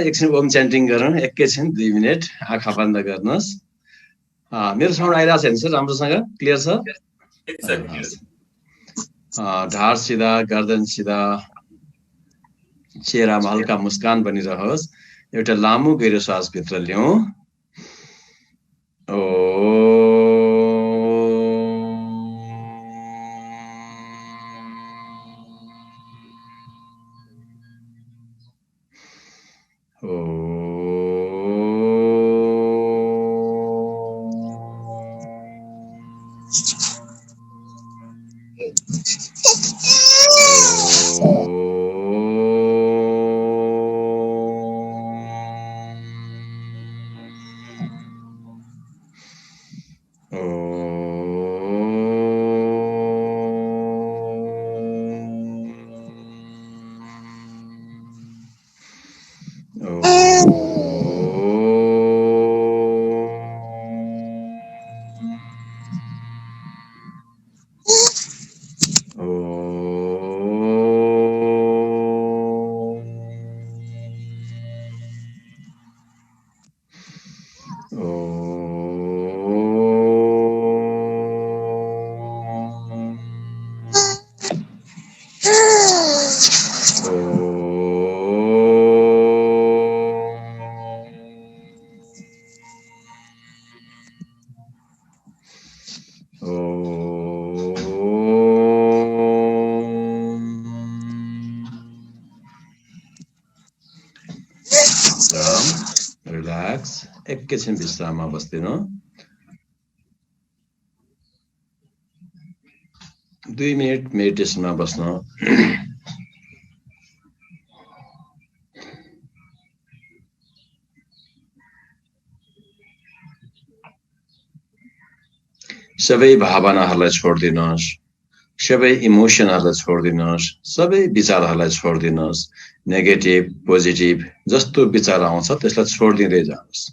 एकछिन ओम च्यान्टिङ गरौँ एकैछिन 2 मिनेट आँखा बन्द गर्नुहोस् मेरो साउन्ड आइरहेको छ नि सर राम्रोसँग क्लियर छ ढाड सिधा गर्दन सिधा चेहरामा हल्का मुस्कान बनिरहोस् एउटा लामो गहिरो श्वास भित्र ल्याउँ रिल्याक्स एकैछिन विश्राममा बस्दिनु 2 मिनेट मेडिटेसनमा बस्नु सबै भावनाहरूलाई छोड्दिनुहोस् सबै इमोसनहरूलाई छोड्दिनुहोस् सबै विचारहरूलाई छोड्दिनुहोस् नेगेटिभ पोजिटिभ जस्तो विचार आउँछ त्यसलाई छोड्दिँदै जानुहोस्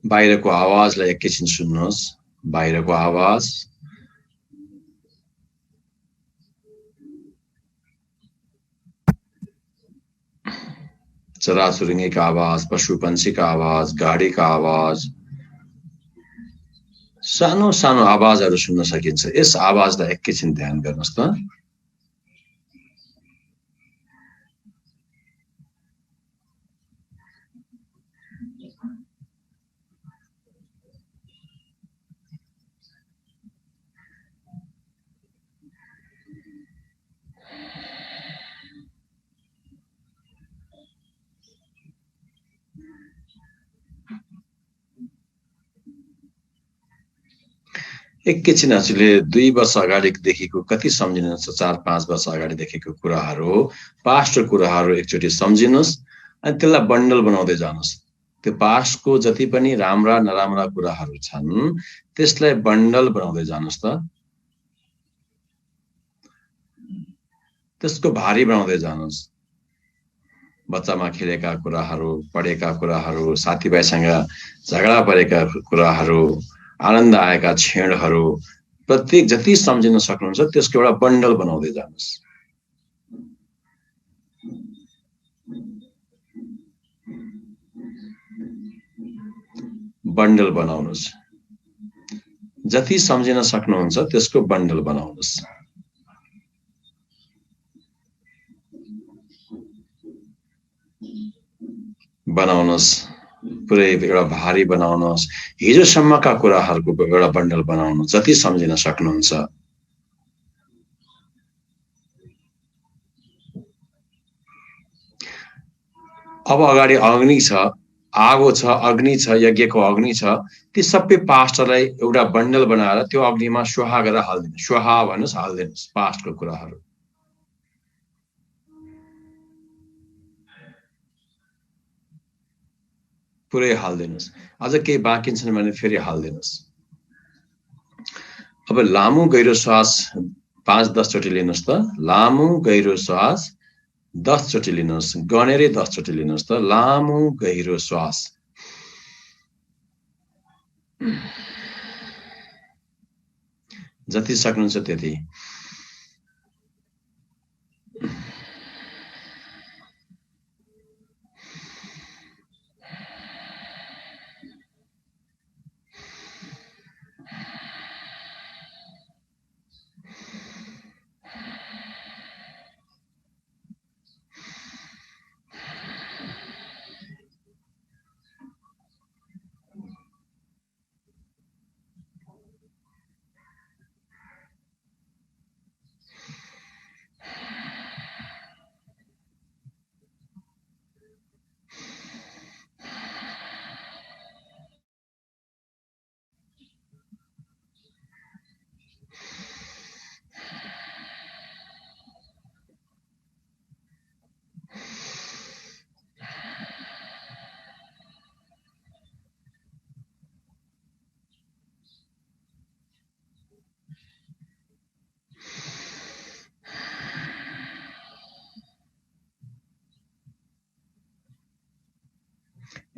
बाहिरको आवाजलाई एकैछिन सुन्नुहोस् बाहिरको आवाज चराचुरुङ्गीका आवाज पशुपन्छीका आवाज गाडीका आवाज सानो सानो आवाजहरू सुन्न सकिन्छ यस आवाजलाई एकैछिन ध्यान गर्नुहोस् त एकैछिन हजुरले 2 वर्ष अगाडिदेखिको कति सम्झिनुहुन्छ 4-5 वर्ष अगाडिदेखिको कुराहरू पास्टको कुराहरू एकचोटि सम्झिनुहोस् अनि त्यसलाई बन्डल बनाउँदै जानुहोस् त्यो पास्टको जति पनि राम्रा नराम्रा कुराहरू छन् त्यसलाई बन्डल बनाउँदै जानुहोस् त त्यसको भारी बनाउँदै जानुहोस् बच्चामा खेलेका कुराहरू पढेका कुराहरू साथीभाइसँग झगडा परेका कुराहरू आनन्द आएका क्षणहरू प्रत्येक जति सम्झिन सक्नुहुन्छ त्यसको एउटा बन्डल बनाउँदै जानुहोस् बन्डल बनाउनुहोस् जति सम्झिन सक्नुहुन्छ त्यसको बन्डल बनाउनुहोस् बनाउनुहोस् पुरै एउटा भारी बनाउनुहोस् हिजोसम्मका कुराहरूको एउटा बन्डल बनाउनुहोस् जति सम्झिन सक्नुहुन्छ अब अगाडि अग्नि छ आगो छ अग्नि छ यज्ञको अग्नि छ ती सबै पास्टलाई एउटा बन्डल बनाएर त्यो अग्निमा स्वाहा गरेर हाल्दिनु स्वाहा भन्नुस् हाल्दिनुस् पास्टको कुराहरू पुरै हाल्दिनुस् अझ केही बाँकी छन् भने फेरि हाल्दिनुस् अब लामो गहिरो श्वास 5-10 चोटि लिनुहोस् त। लामो गहिरो श्वास 10 चोटि लिनुहोस्, गनेरै 10 चोटि लिनुहोस् त। लामो गहिरो श्वास। जति सक्नुहुन्छ त्यति।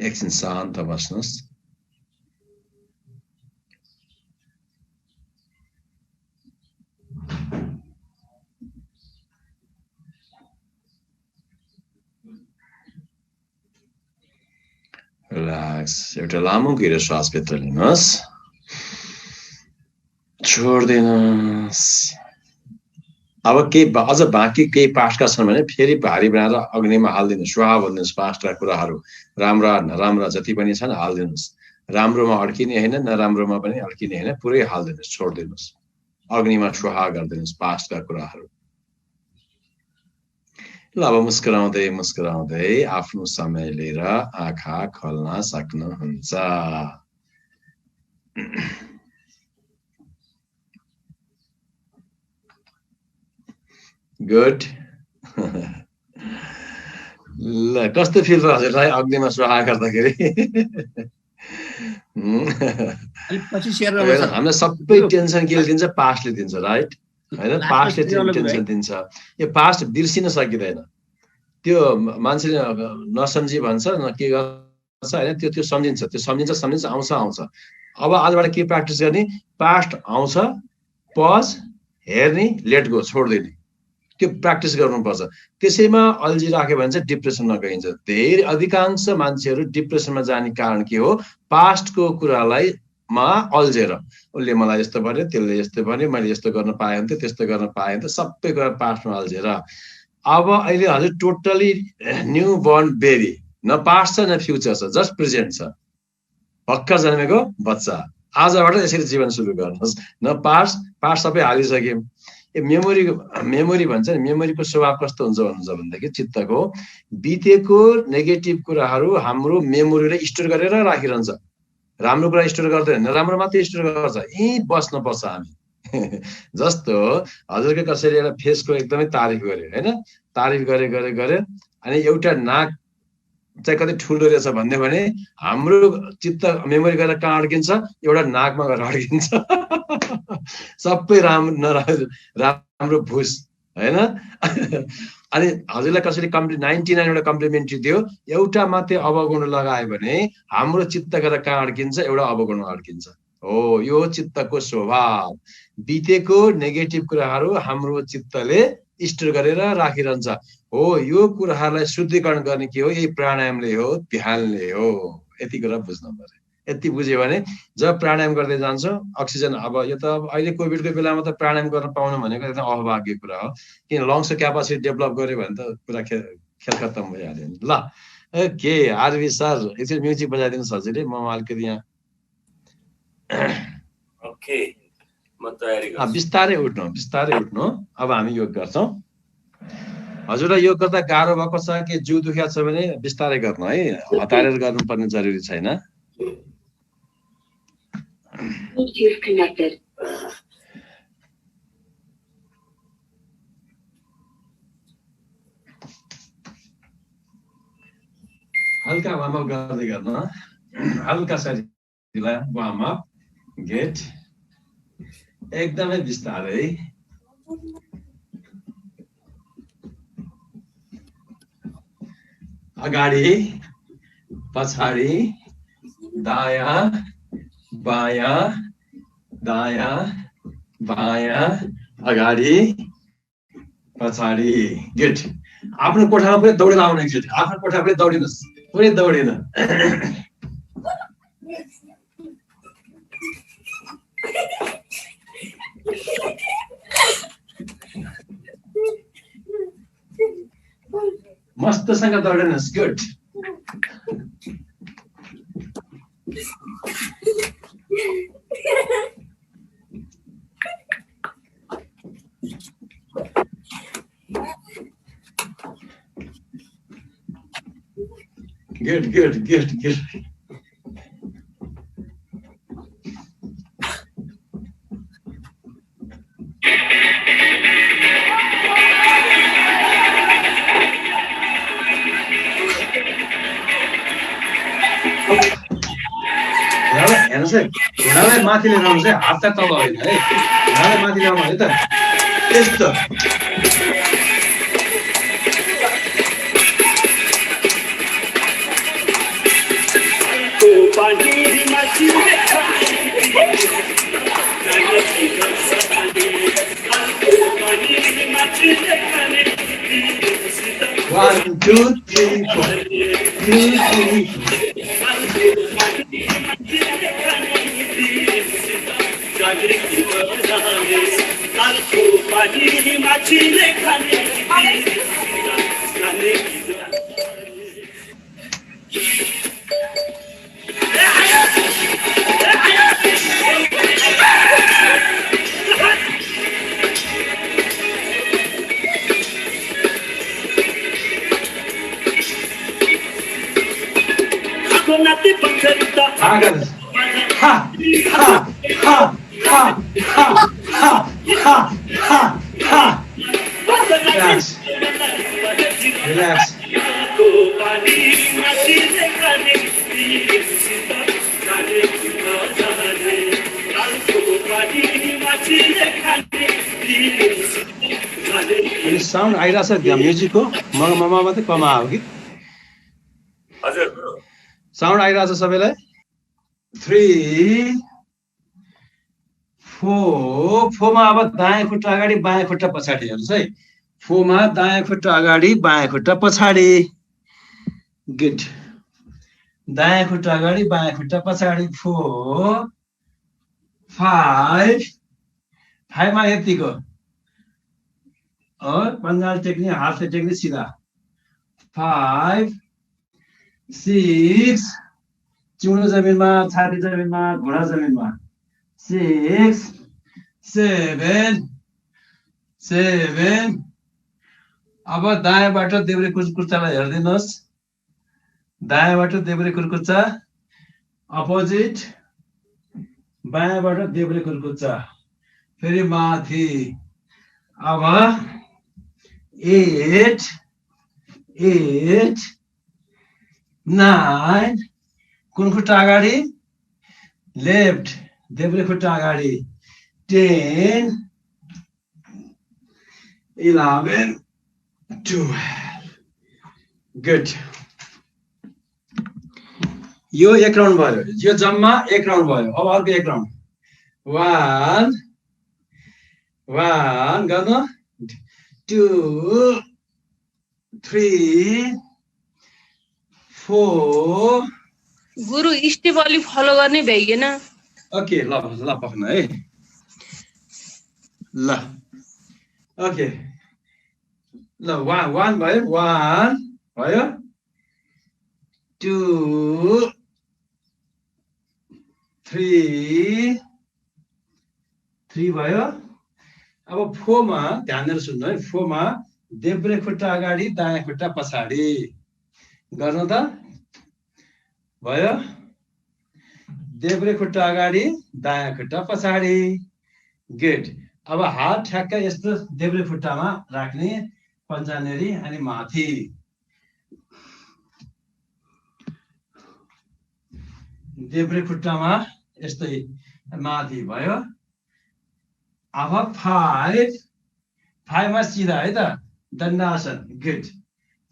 एकछिन शान्त बस्नुहोस्। रिल्याक्स। एउटा लामो गहिरो श्वास भित्र लिनुहोस्, छोड्दिनुहोस्। अब अझ बाँकी केही पाठका छन् भने फेरि भारी बनाएर अग्निमा हालिदिनुहोस्, स्वाहा भनिदिनुहोस्। पाठका कुराहरू राम्रा नराम्रा जति पनि छन् हालिदिनुहोस्। राम्रोमा अड्किने होइन, नराम्रोमा पनि अड्किने होइन, पुरै हालिदिनुहोस्, छोडिदिनुहोस्। अग्निमा स्वाहा गरिदिनुहोस् पाठका कुराहरू। ल अब मुस्कुराउँदै मुस्कुराउँदै आफ्नो समय लिएर आँखा खोल्न सक्नुहुन्छ। गुड। ल कस्तो फिल भयो हजुरलाई अग्निमा स्वाहा गर्दाखेरि? हामीलाई सबै टेन्सन के दिन्छ? पास्टले दिन्छ, राइट? होइन, पास्टले टेन्सन दिन्छ। यो पास्ट बिर्सिन सकिँदैन। त्यो मान्छेले नसम्झी भन्छ न के गर्छ होइन, त्यो सम्झिन्छ, त्यो सम्झिन्छ आउँछ। अब आजबाट के प्र्याक्टिस गर्ने? पास्ट आउँछ, पज, हेर्ने, लेट गो, छोड्दिने, त्यो प्र्याक्टिस गर्नुपर्छ। त्यसैमा अल्झिराख्यो भने चाहिँ डिप्रेसनमा गइन्छ। धेरै अधिकांश मान्छेहरू डिप्रेसनमा जाने कारण के हो? पास्टको कुरालाई अल्झेर, उसले मलाई यस्तो भन्यो, त्यसले यस्तो भन्यो, मैले यस्तो गर्न पाएँ भने त्यस्तो गर्न पाएँ भने सबै कुरा पास्टमा अल्झेर। अब अहिले हजुर टोटली न्यू बर्न बेबी, न पास्ट छ न फ्युचर छ, जस्ट प्रेजेन्ट छ। भर्खर जन्मेको बच्चा। आजबाट यसरी जीवन सुरु गर्नुहोस्। न पास्ट सबै हालिसक्यौँ। मेमोरी भन्छ नि, मेमोरीको स्वभाव कस्तो हुन्छ भनेदेखि चित्तको बितेको नेगेटिभ कुराहरू हाम्रो मेमोरीलाई स्टोर गरेर राखिरहन्छ। राम्रो कुरा स्टोर गर्दैन, नराम्रो मात्रै स्टोर गर्छ। यहीँ बस्नुपर्छ हामी। जस्तो हजुरको कसैले एउटा फेसको एकदमै तारिफ गर्यो होइन, तारिफ गरे अनि एउटा नाक चाहिँ कति ठुलो रहेछ भन्यो भने हाम्रो चित्त मेमोरी गरेर कहाँ अड्किन्छ? एउटा नाकमा गएर अड्किन्छ। सबै राम्रो भुस होइन। अनि हजुरलाई कसैले 99 एउटा कम्प्लिमेन्ट्री दियो, एउटा मात्रै अवगुण लगायो भने हाम्रो चित्त गरेर कहाँ अड्किन्छ? एउटा अवगुणमा अड्किन्छ। हो, यो चित्तको स्वभाव। बितेको नेगेटिभ कुराहरू हाम्रो चित्तले स्टोर गरेर राखिरहन्छ। हो, यो कुराहरूलाई शुद्धिकरण गर्ने के हो? यही प्राणायामले हो, ध्यानले हो। यति कुरा बुझ्नु पर्यो। यति बुझ्यो भने जब प्राणायाम गर्दै जान्छ अक्सिजन, अब यो त अब अहिले कोभिडको बेलामा त प्राणायाम गर्न पाउनु भनेको एकदम अभाग्य कुरा हो। किन लङ्सको क्यापासिटी डेभलप गर्यो भने त पुरा खेल खत्तम भइहाल्यो नि। ल ओके, आरबी सर एकचोटि म्युजिक बजाइदिनुहोस् हजुरले, म अलिकति यहाँ ओके म तयारी गर्छु। बिस्तारै उठ्नु। अब हामी योग गर्छौँ। हजुरलाई योग गर्दा गाह्रो भएको छ कि जिउ दुखिया छ भने बिस्तारै गर्नु है, हतारेर गर्नुपर्ने जरुरी छैन। हल्का वार्म अप गर्दै गर्नु, हल्का शरीरलाई वार्म अप, गेट एकदमै बिस्तारै। अगाडि पछाडि दायाँ बायाँ दायाँ बायाँ अगाडि पछाडि गुड आफ्नो कोठामा पनि दौडेर आउने एकचोटि आफ्नो कोठामा पनि दौडिनुहोस् पुरै दौडिन मस्तसँग दौडिनुहोस् गुड Good. हेर्नुहोस् है घुँडालाई माथि लिएर आउनुहोस् है हात तल होइन है घुँडालाई माथि ल्याउनु है त यस्तो One, two, three, four. 2, Relax. Sound आइरहेछ म्युजिकको ममा मात्रै कमा हो कि हजुर साउन्ड आइरहेछ सबैलाई 3 4 फोमा अब दायाँ खुट्टा अगाडि बायाँ खुट्टा पछाडि हेर्नुहोस् है फोमा दायाँ खुट्टा अगाडि बायाँ खुट्टा पछाडि गुड दायाँ खुट्टा अगाडि बायाँ खुट्टा पछाडि 4 5 मा यतिको और पंजाल टेक्ने हाथ से टेक्ने सीधा 5 6 चिउनो जमिनमा छाती जमिनमा घुँडा जमिनमा 6 7 अब दायाँबाट देब्रे कुर्कुच्चालाई हेर्दिनुहोस् दायाँबाट देब्रे कुर्कुच्चा अपोजिट बायाँबाट देब्रे कुर्कुच्चा फेरि माथि अब 8 9 कुन खुट्टा अगाडि लेफ्ट देब्रे खुट्टा अगाडि 10 11 12 गुड यो एक राउन्ड भयो यो जम्मा एक राउन्ड भयो अब अर्को एक राउन्ड 1 गर्नु 2 3 4 गुरु स्टेप अलि फलो गर्ने भइएन ओके ल पक्न है ल ओके ल 1 भयो 1 भयो 2 3 भयो अब 4 मा ध्यान दिएर सुन्नु है 4 मा देब्रे खुट्टा अगाडि दायाँ खुट्टा पछाडि गर्नु त भयो देब्रे खुट्टा अगाडि दायाँ खुट्टा पछाडि गुड अब हात ठ्याक्क यस्तो देब्रे खुट्टामा राख्ने पन्जानेरी अनि माथि देब्रे खुट्टामा यस्तै माथि भयो अब 5 5 मा सिधा है त दण्डासन गुड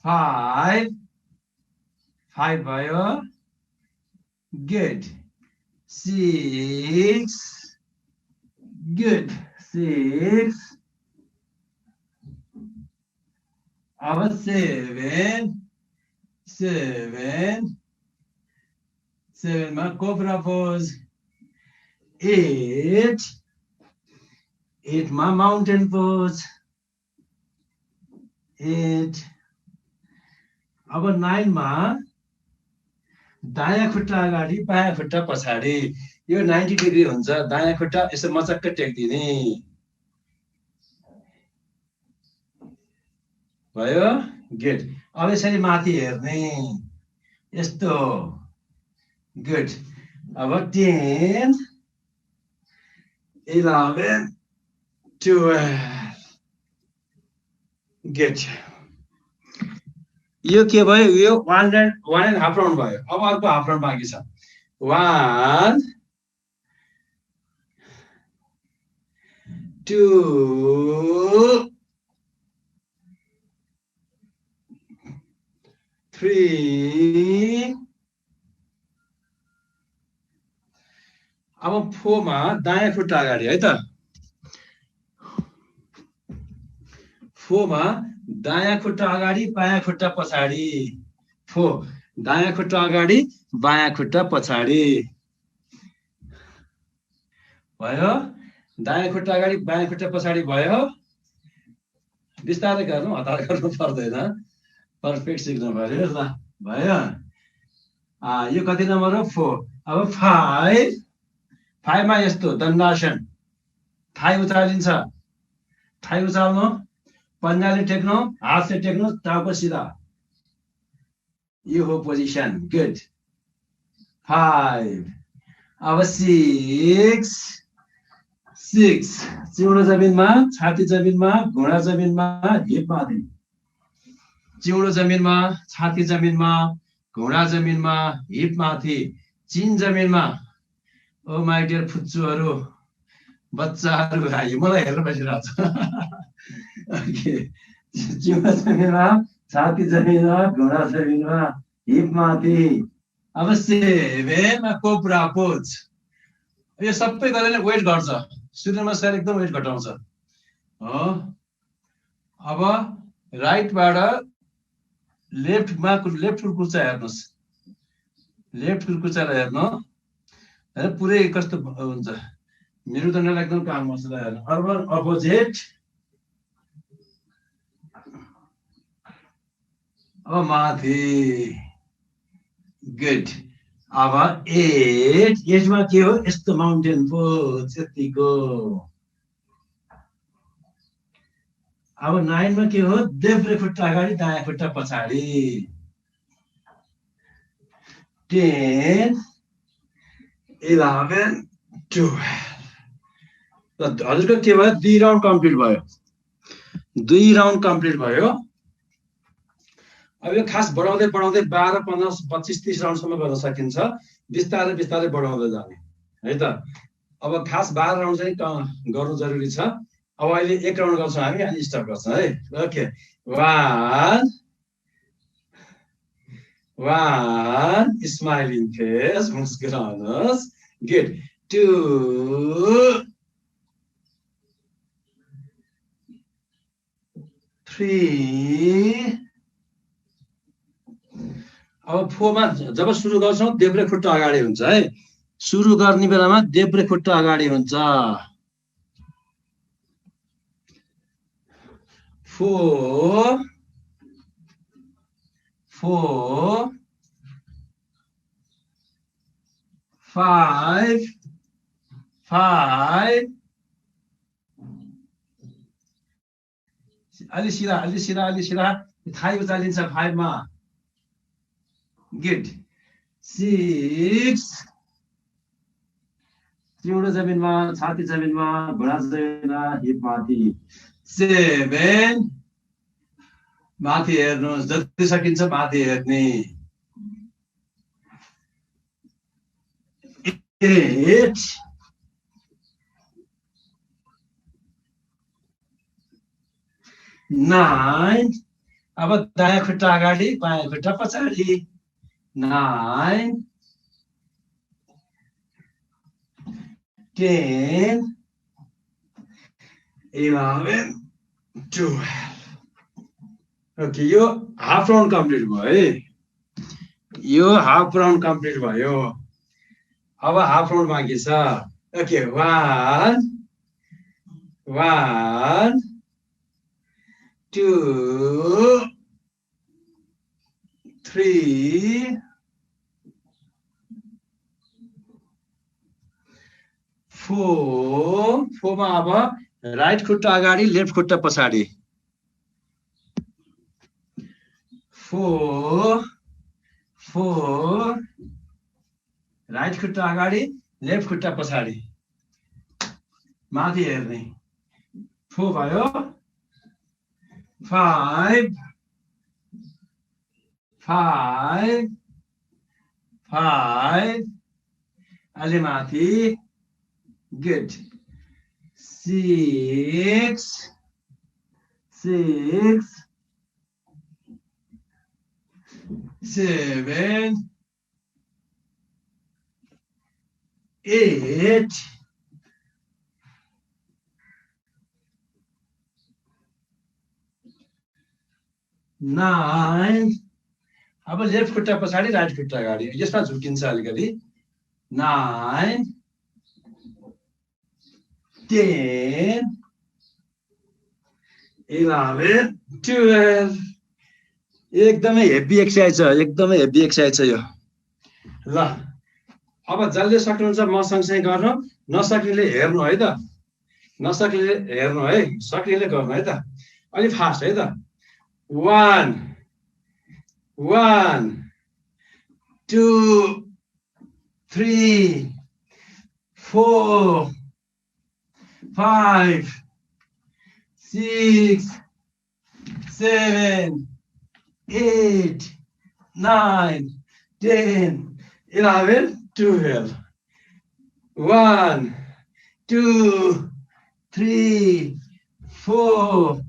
5 भयो गुड 6 गुड 6 अब 7 मा कोब्रा पोज 8 मा माउन्टेन पोज 8 अब 9 मा दायाँ खुट्टा अगाडि बायाँ खुट्टा पछाडि यो 90 डिग्री हुन्छ दायाँ खुट्टा यसो मचक्क टेक्दिने भयो गुड अब यसरी माथि हेर्ने यस्तो गुड अब 10 11 12 गुड यो के भयो यो 1.5 राउन्ड भयो अब अर्को हाफ राउन्ड बाँकी छ 1 2 3 अब 4 मा दायाँ खुट्टा अगाडि है त 4 मा दायाँ खुट्टा अगाडि बायाँ खुट्टा पछाडि 4 दायाँ खुट्टा अगाडि बायाँ खुट्टा पछाडि भयो दायाँ खुट्टा अगाडि बायाँ खुट्टा पछाडि भयो बिस्तारै गर्नु हतार गर्नु पर्दैन पर्फेक्ट सिक्नु पर्यो ल भयो यो कति नम्बर हो 4 अब 5 मा यस्तो दण्डासन थाई उचालिन्छ थाई उचाल्नु पन्जाले टेक्नु हात से टेक्नु टाउको सिधा यो हो पोजिसन गुड 5 अब 6 चिउडो जमिनमा छाती जमिनमा घुँडा जमिनमा हिप माथि चिउडो जमिनमा छाती जमिनमा घुँडा जमिनमा हिप माथि चिन जमिनमा ओ माय डियर फुच्चुहरू बच्चाहरू मलाई हेरेर बसिरहेको छ चिउडो जमिनमा छाती जमिनमा घुँडा जमिनमा हिप माथि अब 7 मा कोब्रा पोज यो सबै गरेर वेट घट्छ सूर्य नमस्कार एकदम वेट घटाउँछ हो अब राइटबाट लेफ्ट कुर्कुच्चा हेर्नुहोस् लेफ्ट कुर्कुच्चालाई हेर्नु हैन पुरै कस्तो हुन्छ मेरुदण्डलाई एकदम काम गर्छ हेर्नु अर्बन अपोजिट अब माथि गुड अब 8 मा के हो यस्तो माउन्टेन पोज यतिको अब 9 मा के हो देब्रे खुट्टा अगाडि दायाँ खुट्टा पछाडि 10 11 12 हजुरको के भयो 2 राउन्ड कम्प्लिट भयो अब यो खास बढाउँदै 12 15 25 30 राउन्डसम्म गर्न सकिन्छ बिस्तारै बढाउँदै जाने है त अब खास 12 राउन्ड चाहिँ गर्नु जरुरी छ अब अहिले 1 राउन्ड गर्छौँ हामी अनि स्टप गर्छौँ है ओके 1 स्माइलिङ फेस मुस्कुराउनुहोस् गुड 2 3 अब 4 मा जब सुरु गर्छौँ देब्रे खुट्टा अगाडि हुन्छ है सुरु गर्ने बेलामा देब्रे खुट्टा अगाडि हुन्छ 4 5 अलि सिधा थाई उचालिन्छ 5 मा गुड 6 चिउडो जमिनमा छाती जमिनमा घुँडा जमिनमा हिप माथि 7 माथि हेर्नुहोस् जति सकिन्छ माथि हेर्ने 8 9 9. अब दायाँ खुट्टा अगाडि बायाँ खुट्टा पछाडि 9 10 11 12. ओके यो हाफ राउन्ड कम्प्लिट भयो है यो हाफ राउन्ड कम्प्लिट भयो अब हाफ राउन्ड बाँकी छ ओके 1 2 3 4 मा अब राइट खुट्टा अगाडि लेफ्ट खुट्टा पछाडि 4 राइट खुट्टा अगाडि लेफ्ट खुट्टा पछाडि माथि हेर्ने 4 भयो 5 अलि माथि good 6 7 8 9 अब लेफ्ट खुट्टा पछाडि राइट खुट्टा अगाडि यसमा झुकिन्छ अलिकति 9 10 11 12 एकदमै हेभी एक्सर्साइज छ यो ल अब जसले सक्नुहुन्छ म सँगसँगै गर्नु नसक्नेले हेर्नु है त सक्नेले गर्नु है त अलि फास्ट है त 1 2 3 4 5 6 7 8 9 10 11 12 1 2 3 4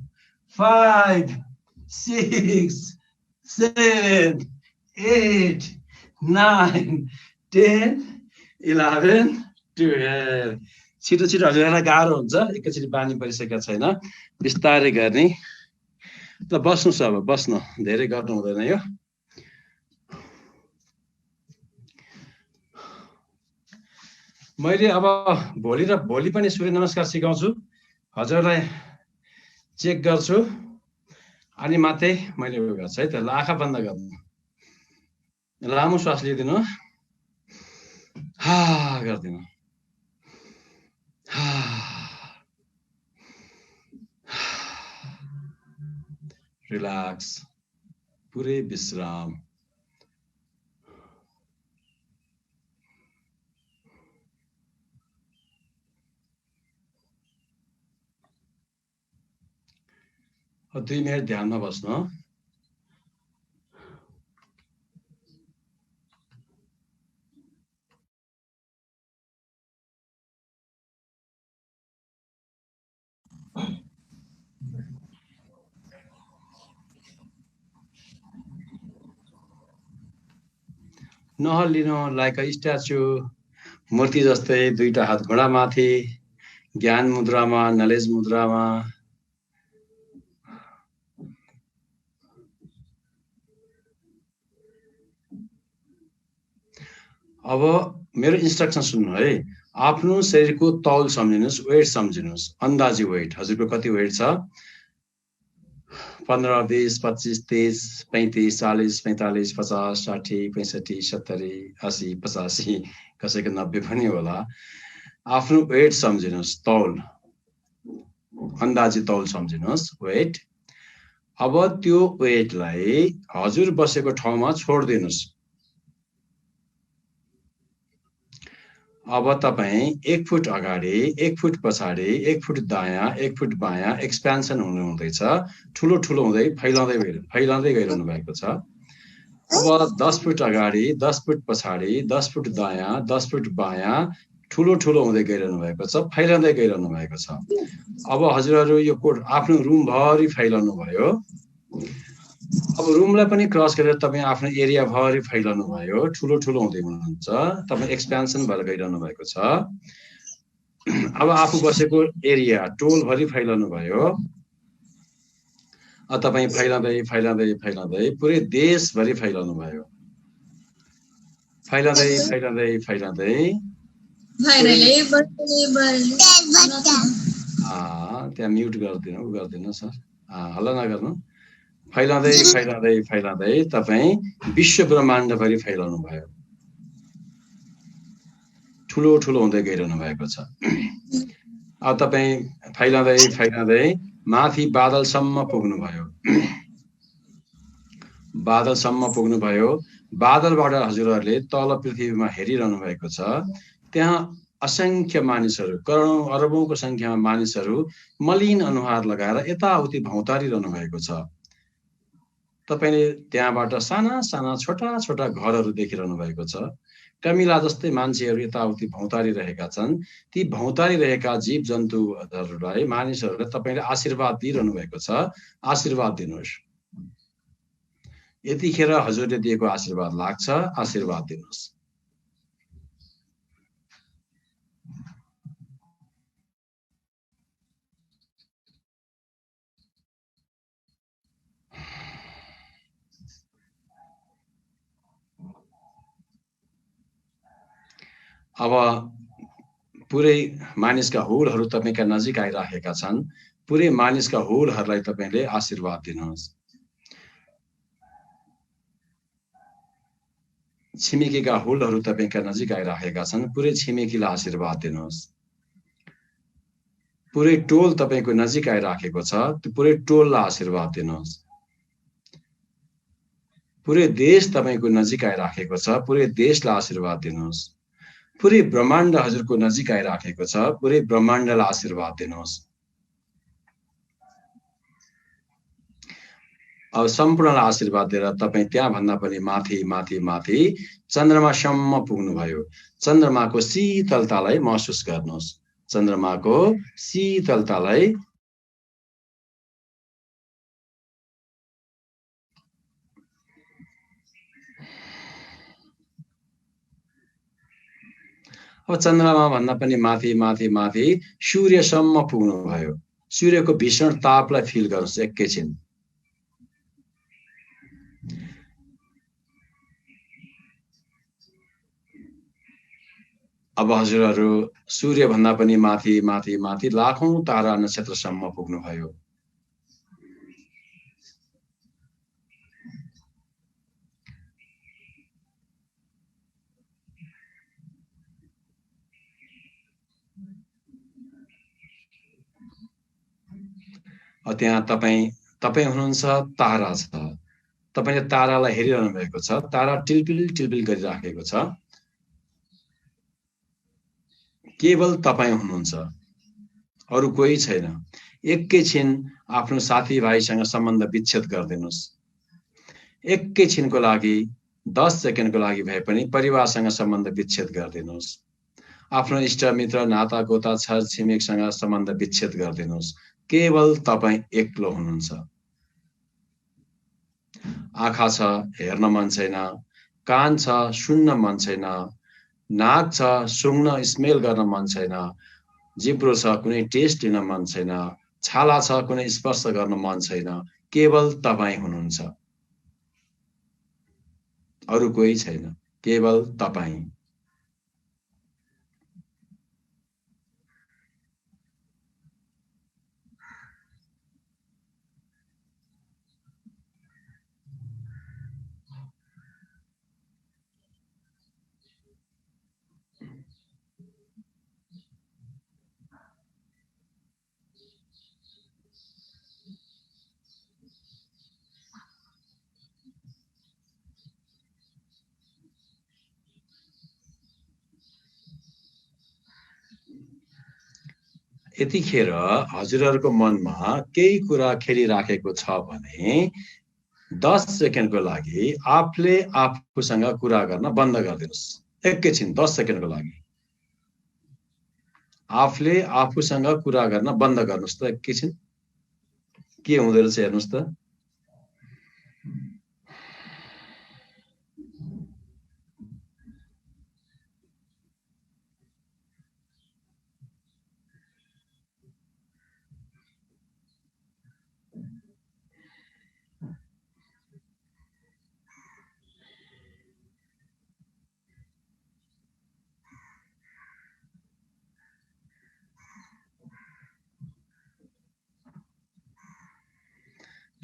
5 6 7 8 9 10 11 12 छिटो हजुरहरूलाई गाह्रो हुन्छ एकैचोटि बानी परिसकेका छैन बिस्तारै गर्ने ल बस्नुस् अब बस्नु धेरै गर्नु हुँदैन यो मैले अब भोलि पनि सूर्य नमस्कार सिकाउँछु हजुरलाई चेक गर्छु अनि मात्रै मैले उयो गर्छु है त ल आँखा बन्द गर्नु लामो श्वास लिदिनु गर्दिनु रिलैक्स पूरे विश्राम और 2 मिनट ध्यान में बस्नु नहल्लिनु लाइक अ स्ट्याचु मूर्ति जस्तै दुईटा हात घुँडा माथि ज्ञान मुद्रामा नलेज मुद्रामा अब मेरो इन्स्ट्रक्सन सुन्नु है आफ्नो शरीरको तौल सम्झिनुस् वेट सम्झिनुस् अन्दाजी वेट हजुरको कति वेट छ 15 20 25 30 35 40 45 50 60 65 70 80 85 कसैको 90 पनि होला आफ्नो वेट सम्झिनुस् तौल अन्दाजी तौल सम्झिनुस् वेट अब त्यो वेटलाई हजुर बसेको ठाउँमा छोड्दिनुस् अब तपाई 1 फुट अगाडि 1 फुट पछाडि 1 फुट दायाँ 1 फुट बायाँ एक्सपेन्सन हुँदैछ ठुलो हुँदै फैलाउँदै गइरहनु भएको छ अब 10 फुट अगाडि 10 फुट पछाडि 10 फुट दायाँ 10 फुट बायाँ ठुलो ठुलो हुँदै गइरहनु भएको छ, फैलाउँदै गइरहनु भएको छ। अब हजुरहरू यो कोड आफ्नो रुमभरि फैलाउनु भयो। अब रुमलाई पनि क्रस गरेर तपाईँ आफ्नो एरिया भरि फैलाउनु भयो, ठुलो ठुलो हुँदै हुनुहुन्छ, तपाईँ एक्सपेन्सन भएर गइरहनु भएको छ। अब आफू बसेको एरिया टोलभरि फैलाउनु भयो। तपाईँ फैलाउँदै फैलाउँदै फैलाउँदै पुरै देशभरि फैलाउनु भयो, फैलाउँदै फैलाउँदै फैलाउँदै त्यहाँ म्युट गरिदिनु, उ गरिदिनु सर, हल्ला नगर्नु। फैलाउँदै फैलाउँदै फैलाउँदै तपाईँ विश्व ब्रह्माण्डभरि फैलाउनु भयो, ठुलो ठुलो हुँदै गइरहनु भएको छ। अब तपाईँ फैलाउँदै फैलाउँदै माथि बादलसम्म पुग्नुभयो, बादलसम्म पुग्नुभयो। बादलबाट हजुरहरूले तल पृथ्वीमा हेरिरहनु भएको छ। त्यहाँ असंख्य मानिसहरू, करोडौं अरबौंको संख्यामा मानिसहरू मलिन अनुहार लगाएर यताउति भौतारिरहनु भएको छ। तपाईले त्यहाँबाट साना साना छोटा छोटा घरहरू देखिरहनु भएको छ। कमिला जस्तै मान्छेहरू यताउति भौतारिरहेका छन्। ती भौतारिरहेका जीव जन्तुहरूलाई, मानिसहरूलाई तपाईले आशीर्वाद दिइरहनु भएको छ। आशीर्वाद दिनुहोस्। यतिखेर हजुरले दिएको आशीर्वाद लाग्छ, आशीर्वाद दिनुहोस्। अब पुरै मानिसका हुलहरू तपाईका नजिक आइराखेका छन्। पुरै मानिसका हुलहरूलाई तपाईले आशीर्वाद दिनुहोस्। छिमेकीका हुलहरू तपाईका नजिक आइराखेका छन्। पुरै छिमेकीलाई आशीर्वाद दिनुहोस्। पुरै टोल तपाईको नजिक आइराखेको छ। त्यो पुरै टोललाई आशीर्वाद दिनुहोस्। पुरै देश तपाईको नजिक आइराखेको छ। पुरै देशलाई आशीर्वाद दिनुहोस्। पुरै ब्रह्माण्ड हजुरको नजिक आइराखेको छ। पुरै ब्रह्माण्डलाई आशीर्वाद दिनुहोस्। अब सम्पूर्णलाई आशीर्वाद दिएर तपाईँ त्यहाँ भन्दा पनि माथि माथि माथि चन्द्रमासम्म पुग्नुभयो। चन्द्रमाको शीतलतालाई महसुस गर्नुहोस्। चन्द्रमाको शीतलतालाई अब चन्द्रमा भन्दा पनि माथि माथि माथि सूर्यसम्म पुग्नुभयो। सूर्यको भीषण तापलाई फिल गर्नुहोस् एकैछिन। अब हजुरहरू सूर्य भन्दा पनि माथि माथि माथि लाखौं तारा नक्षत्रसम्म पुग्नुभयो। त्यहाँ तपाईँ हुनुहुन्छ, तारा छ। तपाईले तारालाई हेरिरहनु भएको छ। तारा टिलपिल टिलपिल गरिराखेको छ। केवल तपाईँ हुनुहुन्छ, अरु कोही छैन। एकैछिन आफ्नो साथीभाइसँग सम्बन्ध विच्छेद गरिदिनुहोस्। एकैछिनको लागि 10 सेकेन्डको लागि भए पनि परिवारसँग सम्बन्ध विच्छेद गरिदिनुहोस्। आफ्नो इष्टमित्र नातागोता छर छिमेकसँग सम्बन्ध विच्छेद गरिदिनुहोस्। केवल तपाईँ एक्लो हुनुहुन्छ। आँखा छ, हेर्न मन छैन। कान छ, सुन्न मन छैन। नाक छ, सुँघ्न स्मेल गर्न मन छैन। जिब्रो छ, कुनै टेस्ट लिन मन छैन। छाला छ, कुनै स्पर्श गर्न मन छैन। केवल तपाईँ हुनुहुन्छ, अरु कोही छैन। केवल तपाईँ। यतिखेर हजुरहरूको मनमा केही कुरा खेलिराखेको छ भने 10 सेकेन्डको लागि आफूले आफूसँग कुरा गर्न बन्द गरिदिनुहोस्। एकैछिन 10 सेकेन्डको लागि। आफूले आफूसँग कुरा गर्न बन्द गर्नुस् त एकैछिन के हुँदै रहेछ हेर्नुस् त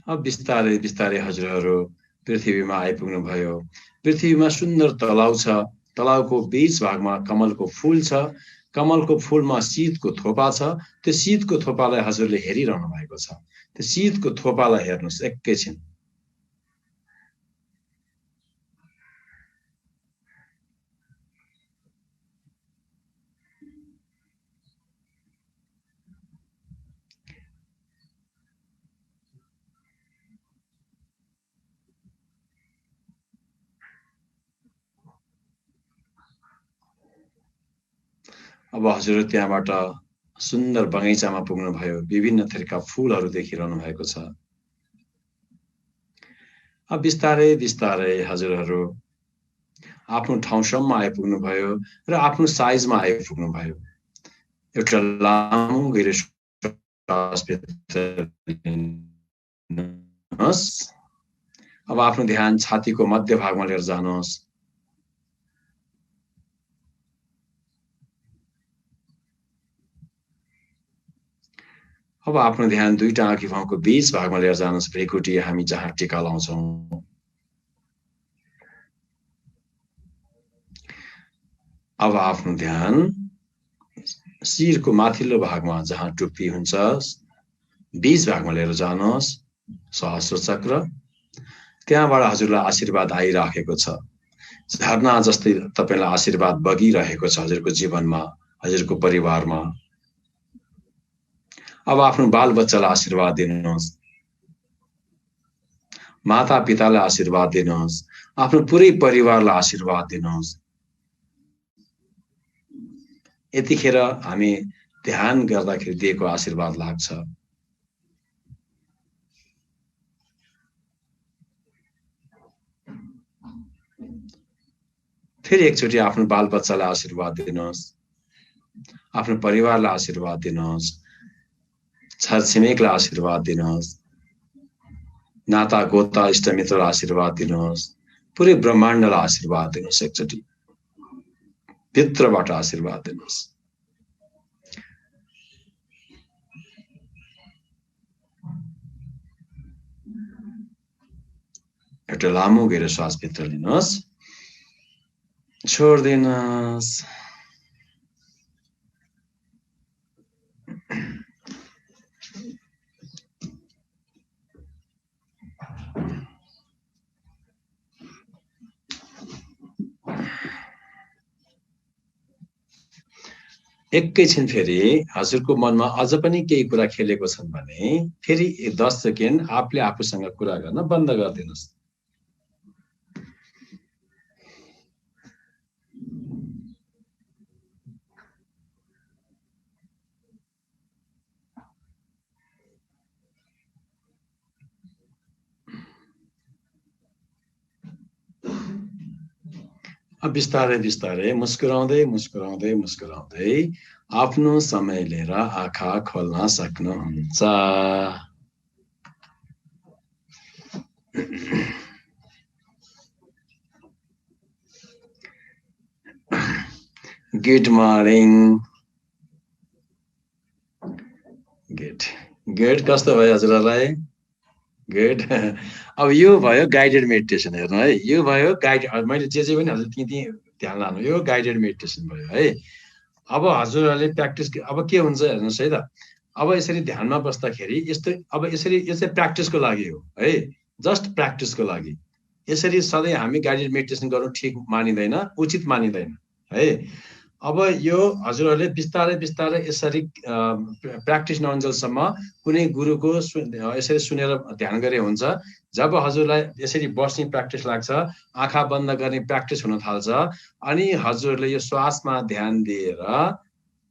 अब बिस्तारै बिस्तारै हजुरहरू पृथ्वीमा आइपुग्नु भयो पृथ्वीमा सुन्दर तलाउ छ तलाउको बीच भागमा कमलको फूल छ कमलको फूलमा शीतको थोपा छ त्यो शीतको थोपालाई हजुरले हेरिरहनु भएको छ त्यो शीतको थोपालाई हेर्नुस् एकैछिन अब हजुर त्यहाँबाट सुन्दर बगैँचामा पुग्नु भयो विभिन्न थरीका फूलहरू देखिरहनु भएको छ अब बिस्तारै बिस्तारै हजुरहरू आफ्नो ठाउँसम्म आइपुग्नु भयो र आफ्नो साइजमा आइपुग्नु भयो एउटा लामो गहिरो श्वास लिनुहोस् अब आफ्नो ध्यान छातीको मध्य भागमा लिएर जानुहोस् अब आफ्नो ध्यान दुईटा आँखी भाउको बीच भागमा लिएर जानुहोस् भ्रिकुटी हामी जहाँ टीका लाउँछौं अब आफ्नो ध्यान शिरको माथिल्लो भागमा जहाँ टुप्पी हुन्छ बीच भागमा लिएर जानुहोस् सहस्र चक्र त्यहाँबाट हजुरलाई आशीर्वाद आइराखेको छ झरना जस्तै तपाईलाई आशीर्वाद बगिरहेको छ हजुरको जीवनमा हजुरको परिवारमा अब आफ्नो बालबच्चालाई आशीर्वाद दिनुहोस् माता पितालाई आशीर्वाद दिनुहोस् आफ्नो पुरै परिवारलाई आशीर्वाद दिनुहोस् यतिखेर हामी ध्यान गर्दाखेरि दिएको आशीर्वाद लाग्छ फेरि एकचोटि आफ्नो बालबच्चालाई आशीर्वाद दिनुहोस् आफ्नो परिवारलाई आशीर्वाद दिनुहोस् छरछिमेकलाई आशीर्वाद दिनुहोस् नाता गोता इष्टमित्रलाई आशीर्वाद दिनुहोस् पुरै ब्रह्माण्डलाई आशीर्वाद दिनुहोस् एकचोटि भित्रबाट आशीर्वाद दिनुहोस् एउटा लामो गहिरो श्वास भित्र लिनुहोस् छोड्दिनुहोस् एकैछिन फेरि हजुरको मनमा अझ पनि केही कुरा खेलेको छन् भने फेरि 10 सेकेन्ड आफूले आफूसँग कुरा गर्न बन्द गरिदिनुस् बिस्तारै बिस्तारै मुस्कुराउँदै मुस्कुराउँदै मुस्कुराउँदै आफ्नो समय लिएर आँखा खोल्न सक्नुहुन्छ गुड मर्निङ गुड कस्तो भयो हजुरलाई गुड अब यो भयो गाइडेड मेडिटेसन हेर्नु है यो भयो गाइड मैले जे पनि हजुर त्यही ध्यान लानु यो गाइडेड मेडिटेसन भयो है अब हजुरहरूले प्र्याक्टिस अब के हुन्छ हेर्नुस् है त अब यसरी ध्यानमा बस्दाखेरि यस्तो अब यसरी यो चाहिँ प्र्याक्टिसको लागि हो है जस्ट प्र्याक्टिसको लागि यसरी सधैँ हामी गाइडेड मेडिटेसन गर्नु ठिक मानिँदैन उचित मानिँदैन है अब यो हजुरहरूले बिस्तारै बिस्तारै यसरी प्र्याक्टिस नहुन्जेलसम्म कुनै गुरुको यसरी सुनेर ध्यान गरे हुन्छ जब हजुरलाई यसरी बस्ने प्र्याक्टिस लाग्छ आँखा बन्द गर्ने प्र्याक्टिस हुन थाल्छ अनि हजुरले यो श्वासमा ध्यान दिएर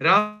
राम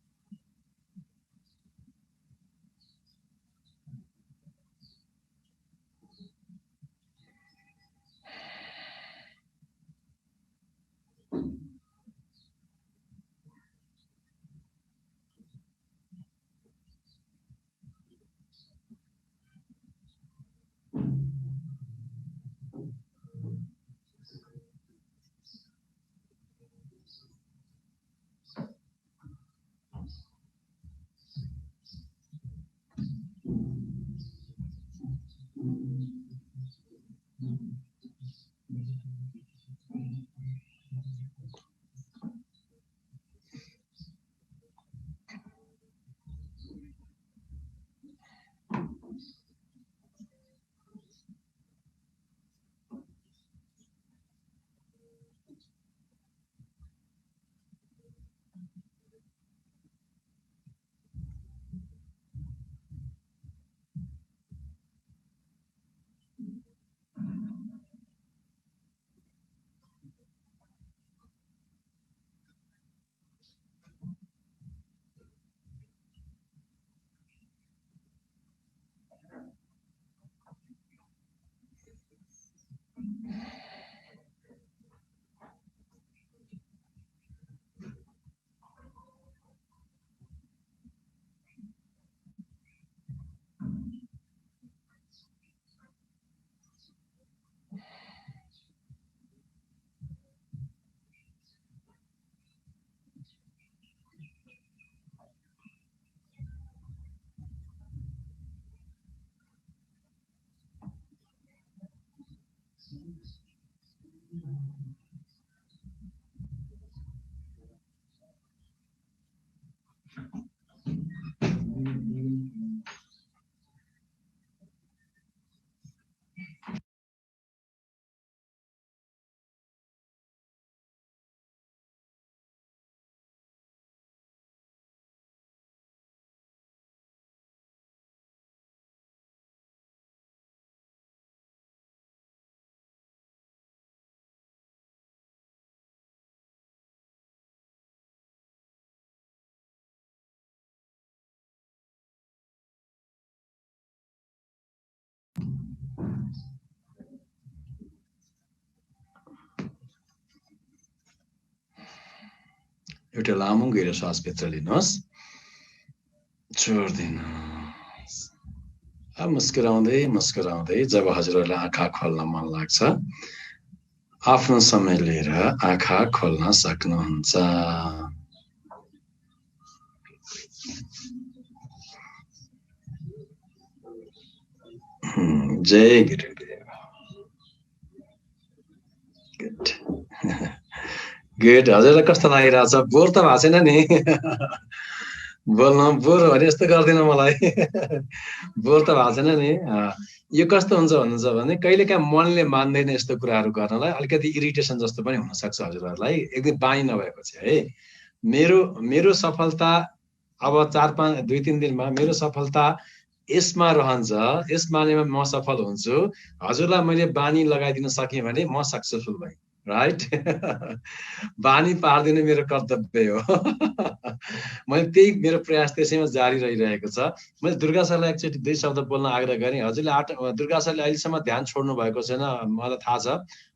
एउटा लामो गहिरो श्वास भित्र लिनुहोस्, छोड्दिनुहोस्। अब मुस्कुराउँदै मुस्कुराउँदै जब हजुरहरूलाई आँखा खोल्न मन लाग्छ, आफ्नो समय लिएर आँखा खोल्न सक्नुहुन्छ। जय गुरुदेव। Good good. हजुरलाई कस्तो लागिरहेछ? बोर त भएको छैन नि? बोल्नु बोर भने यस्तो गर्दैन मलाई। बोर त भएको छैन नि? यो कस्तो हुन्छ भन्नुहुन्छ भने कहिलेकाहीँ मनले मान्दैन यस्तो कुराहरू गर्नलाई, अलिकति इरिटेसन जस्तो पनि हुनसक्छ हजुरहरूलाई, एकदम बानी नभएपछि है। मेरो सफलता अब 2-3 दिनमा मेरो सफलता यसमा रहन्छ, यस बानीमा म सफल हुन्छु। हजुरलाई मैले बानी लगाइदिन सकेँ भने म सक्सेसफुल भएँ, राइट? बानी पार्दिनु मेरो कर्तव्य हो। मैले त्यही मेरो प्रयास त्यसैमा जारी रहिरहेको छ। मैले दुर्गा सरलाई एकचोटि 2 शब्द बोल्न आग्रह गरेँ। हजुरले दुर्गा सरले अहिलेसम्म ध्यान छोड्नु भएको छैन, मलाई थाहा छ।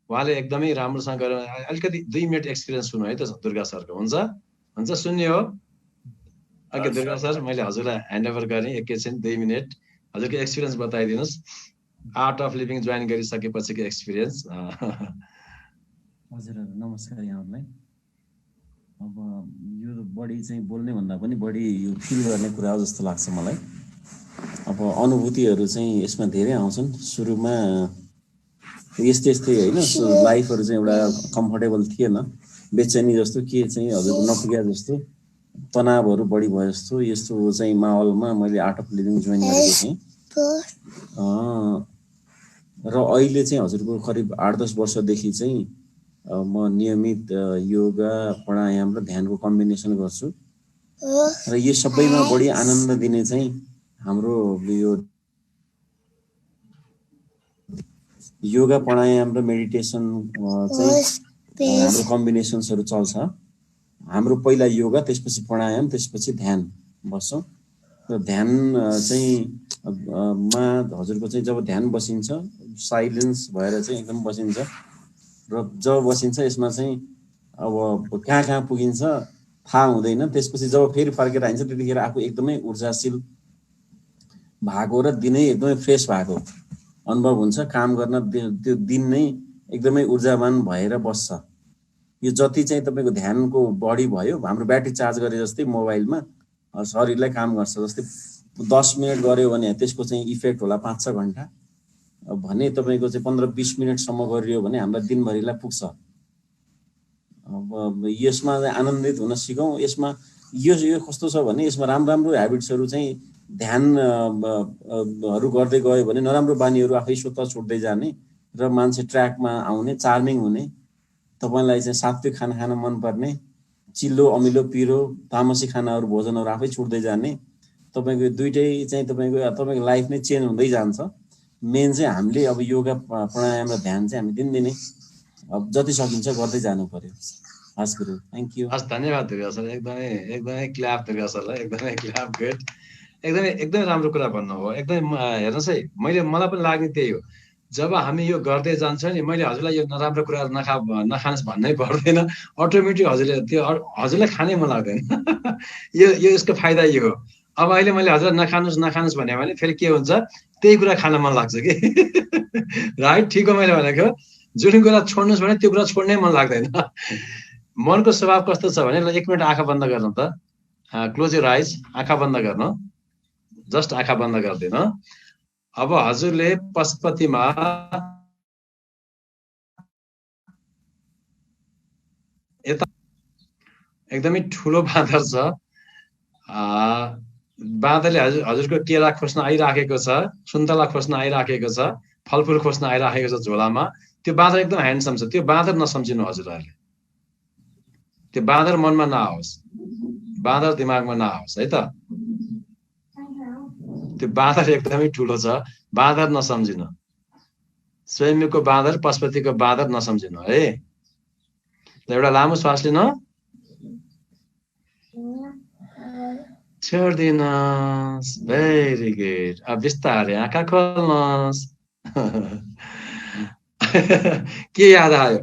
उहाँले एकदमै राम्रोसँग गरेर अलिकति 2 मिनट एक्सपिरियन्स सुन्नु है त दुर्गा सरको। हुन्छ सुन्ने हो? ओके दुर्गा सर, मैले हजुरलाई ह्यान्ड ओभर गरेँ। एकैछिन 2 मिनट हजुरको एक्सपिरियन्स बताइदिनुहोस्, आर्ट अफ लिभिङ जोइन गरिसकेपछिको एक्सपिरियन्स। हजुरहरू नमस्कार यहाँहरूलाई। अब यो बढी चाहिँ बोल्ने भन्दा पनि बढी यो फिल गर्ने कुरा हो जस्तो लाग्छ मलाई। अब अनुभूतिहरू चाहिँ यसमा धेरै आउँछन्। सुरुमा यस्तै होइन, लाइफहरू चाहिँ एउटा कम्फर्टेबल थिएन, बेचैनी जस्तो, के चाहिँ हजुरको नपुग्या जस्तो, तनावहरू बढी भयो जस्तो, यस्तो चाहिँ माहौलमा मैले आर्ट अफ लिभिङ जोइन गरेको थिएँ। र अहिले चाहिँ हजुरको करिब 8-10 वर्षदेखि चाहिँ म नियमित योगा, प्राणायाम र ध्यानको कम्बिनेसन गर्छु। र यो सबैमा बढी आनन्द दिने चाहिँ हाम्रो यो योगा, प्राणायाम र मेडिटेसन चाहिँ हाम्रो कम्बिनेसन्सहरू चल्छ। हाम्रो पहिला योगा, त्यसपछि प्राणायाम, त्यसपछि ध्यान बस्छौँ। र ध्यान चाहिँ हजुरको चाहिँ जब ध्यान बसिन्छ, साइलेन्स भएर चाहिँ एकदम बसिन्छ। र जब बसिन्छ यसमा चाहिँ अब कहाँ पुगिन्छ थाहा हुँदैन। त्यसपछि जब फेरि फर्केर आइन्छ त्यतिखेर आफू एकदमै ऊर्जाशील भएको र दिनै एकदमै फ्रेस भएको अनुभव हुन्छ। काम गर्न त्यो दिन नै एकदमै ऊर्जावान भएर बस्छ। यो जति चाहिँ तपाईँको ध्यानको बढी भयो, हाम्रो ब्याट्री चार्ज गरे जस्तै मोबाइलमा शरीरलाई काम गर्छ। जस्तै 10 मिनट गऱ्यो भने त्यसको चाहिँ इफेक्ट होला 5-6 घन्टा भने तपाईँको चाहिँ 15-20 मिनटसम्म गरियो भने हामीलाई दिनभरिलाई पुग्छ। अब यसमा आनन्दित हुन सिकौँ। यसमा यो कस्तो छ भने यसमा राम्रो ह्याबिट्सहरू चाहिँ ध्यानहरू गर्दै गयो भने नराम्रो बानीहरू आफै स्वतः छुट्दै जाने र मान्छे ट्र्याकमा आउने, चार्मिङ हुने, तपाईँलाई चाहिँ सात्विक खाना खान मनपर्ने, चिल्लो, अमिलो, पिरो, तामसी खानाहरू, भोजनहरू आफै छुट्दै जाने। तपाईँको दुइटै चाहिँ तपाईँको लाइफ नै चेन्ज हुँदै जान्छ। मेन चाहिँ हामीले अब योगा, प्राणायाम र ध्यान चाहिँ हामी दिनदिनै अब जति सकिन्छ गर्दै जानु पर्यो। हस् गुरु, थ्याङ्क यू। हस्, धन्यवाद दुर्गा सर। एकदमै क्ल्याप दुर्गा सरलाई, एकदमै क्ल्याप। गुड। एकदमै राम्रो कुरा भन्नुभयो। एकदमै हेर्नुहोस् है, मलाई पनि लाग्ने त्यही हो। जब हामी यो गर्दै जान्छौँ नि, मैले हजुरलाई यो नराम्रो कुराहरू नखानुहोस् भन्नै पर्दैन, अटोमेटिक हजुरलाई खानै मन लाग्दैन। यो यसको फाइदा यो हो। अब अहिले मैले हजुरलाई नखानुहोस् भन्यो भने फेरि के हुन्छ, त्यही कुरा खान मन लाग्छ कि। राइट? ठिक हो मैले भनेको। जुन कुरा छोड्नुहोस् भने त्यो कुरा छोड्नै मन लाग्दैन। मनको स्वभाव कस्तो छ भने 1 मिनट आँखा बन्द गर्नु त। क्लोज योर आइज। आँखा बन्द गर्नु, जस्ट आँखा बन्द गरिदिनु। अब हजुरले पशुपतिमा यता एकदमै ठुलो बाँदर छ। बाँदरले हजुरको केरा खोज्न आइराखेको छ, सुन्तला खोज्न आइराखेको छ, फलफुल खोज्न आइराखेको छ झोलामा। त्यो बाँदर एकदम ह्यान्डसम छ। त्यो बाँदर नसम्झिनु हजुरहरूले। त्यो बाँदर मनमा नआओस्, बाँदर दिमागमा नआओस् है त। त्यो बाँदर एकदमै ठुलो छ, बाँदर नसम्झिनु। स्वयंको बाँदर, पशुपतिको बाँदर नसम्झिनु है। एउटा लामो श्वास लिनु, छोड्दिनुहोस्। Very good. अब बिस्तारै आँखा खोल्नुहोस्। के याद आयो?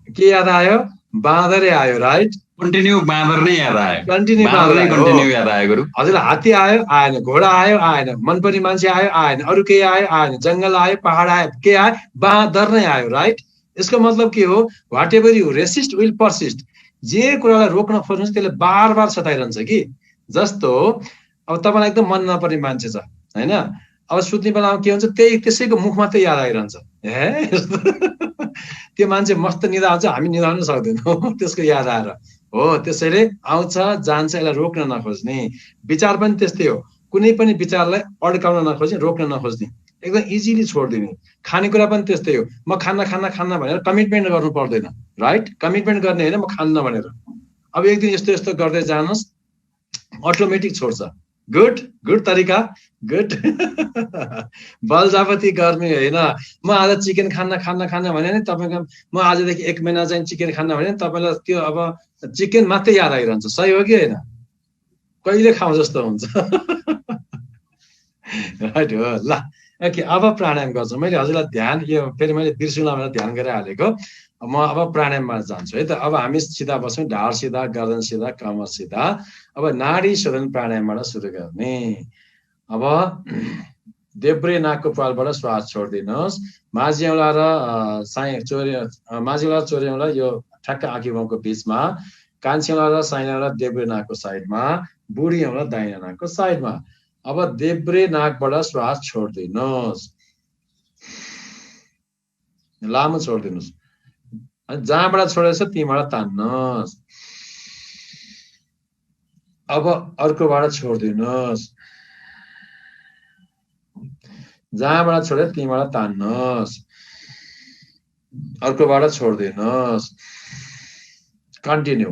के याद आयो? बाँदरै आयो, राइट? कन्टिन्यू बाँदर नै याद आयो। कन्टिन्यू बाँदर नै कन्टिन्यू याद आयो गुरु। हजुर हात्ती आयो आएन, घोडा आयो आएन, मनपर्ने मान्छे आयो आएन, अरू केही आयो आएन, जङ्गल आयो, पहाड आयो, के आयो? बाँदर नै आयो, राइट? यसको मतलब के हो? Whatever you resist will persist. जे कुरालाई रोक्न खोज्नुहोस् त्यसले बार बार सताइरहन्छ कि। जस्तो अब तपाईँलाई एकदम मन नपर्ने मान्छे छ होइन, अब सुत्ने बेलामा के हुन्छ, त्यसैको मुख मात्रै याद आइरहन्छ। हे त्यो मान्छे मस्त निदा आउँछ, हामी निदाउन सक्दैनौँ त्यसको याद आएर। हो, त्यसैले आउँछ जान्छ, यसलाई रोक्न नखोज्ने। विचार पनि त्यस्तै हो, कुनै पनि विचारलाई अड्काउन नखोज्ने, रोक्न नखोज्ने, एकदम इजिली छोडिदिने। खानेकुरा पनि त्यस्तै हो, म खान्न भनेर कमिटमेन्ट गर्नु पर्दैन, राइट? कमिटमेन्ट गर्ने होइन, म खान्न भनेर। अब एक दिन यस्तो यस्तो गर्दै जानुहोस्, अटोमेटिक छोड्छ। गुड गुड तरिका, गुड। बलजापति गर्ने होइन। म आज चिकन खान्न भने नि तपाईँको म आजदेखि 1 महिना चाहिँ चिकन खान्न भने तपाईँलाई त्यो अब चिकन मात्रै याद आइरहन्छ। सही हो कि होइन? कहिले खाउँ जस्तो हुन्छ। राइट हो। ल ओके, अब प्राणायाम गर्छु। मैले हजुरलाई ध्यान, यो फेरि मैले बिर्सुला भनेर ध्यान गरिहालेको। म अब प्राणायाममा जान्छु है त। अब हामी सिधा बस्छौँ, ढाड सिधा, गर्दन सिधा, कमर सिधा। अब नाडी शोधन प्राणायामबाट सुरु गर्ने। अब देब्रे नाकको पालबाट श्वास छोडिदिनुहोस्। माझी औँला र माझी औँला चोरे औँला यो ठ्याक्क आँखी भाउको बिचमा, कान्छी औँला र साइना औँला देब्रे नाकको साइडमा, बुढी औँला दाहिना नाकको साइडमा। अब देब्रे नाकबाट श्वास छोडिदिनुहोस्, लामो छोडिदिनुहोस्। जहाँबाट छोडेछ त्यहीँबाट तान्नुहोस्। अब अर्कोबाट छोडिदिनुहोस्, जहाँबाट छोडे त्यहीँबाट तान्नुहोस्। अर्कोबाट छोडिदिनुहोस्। कन्टिन्यू।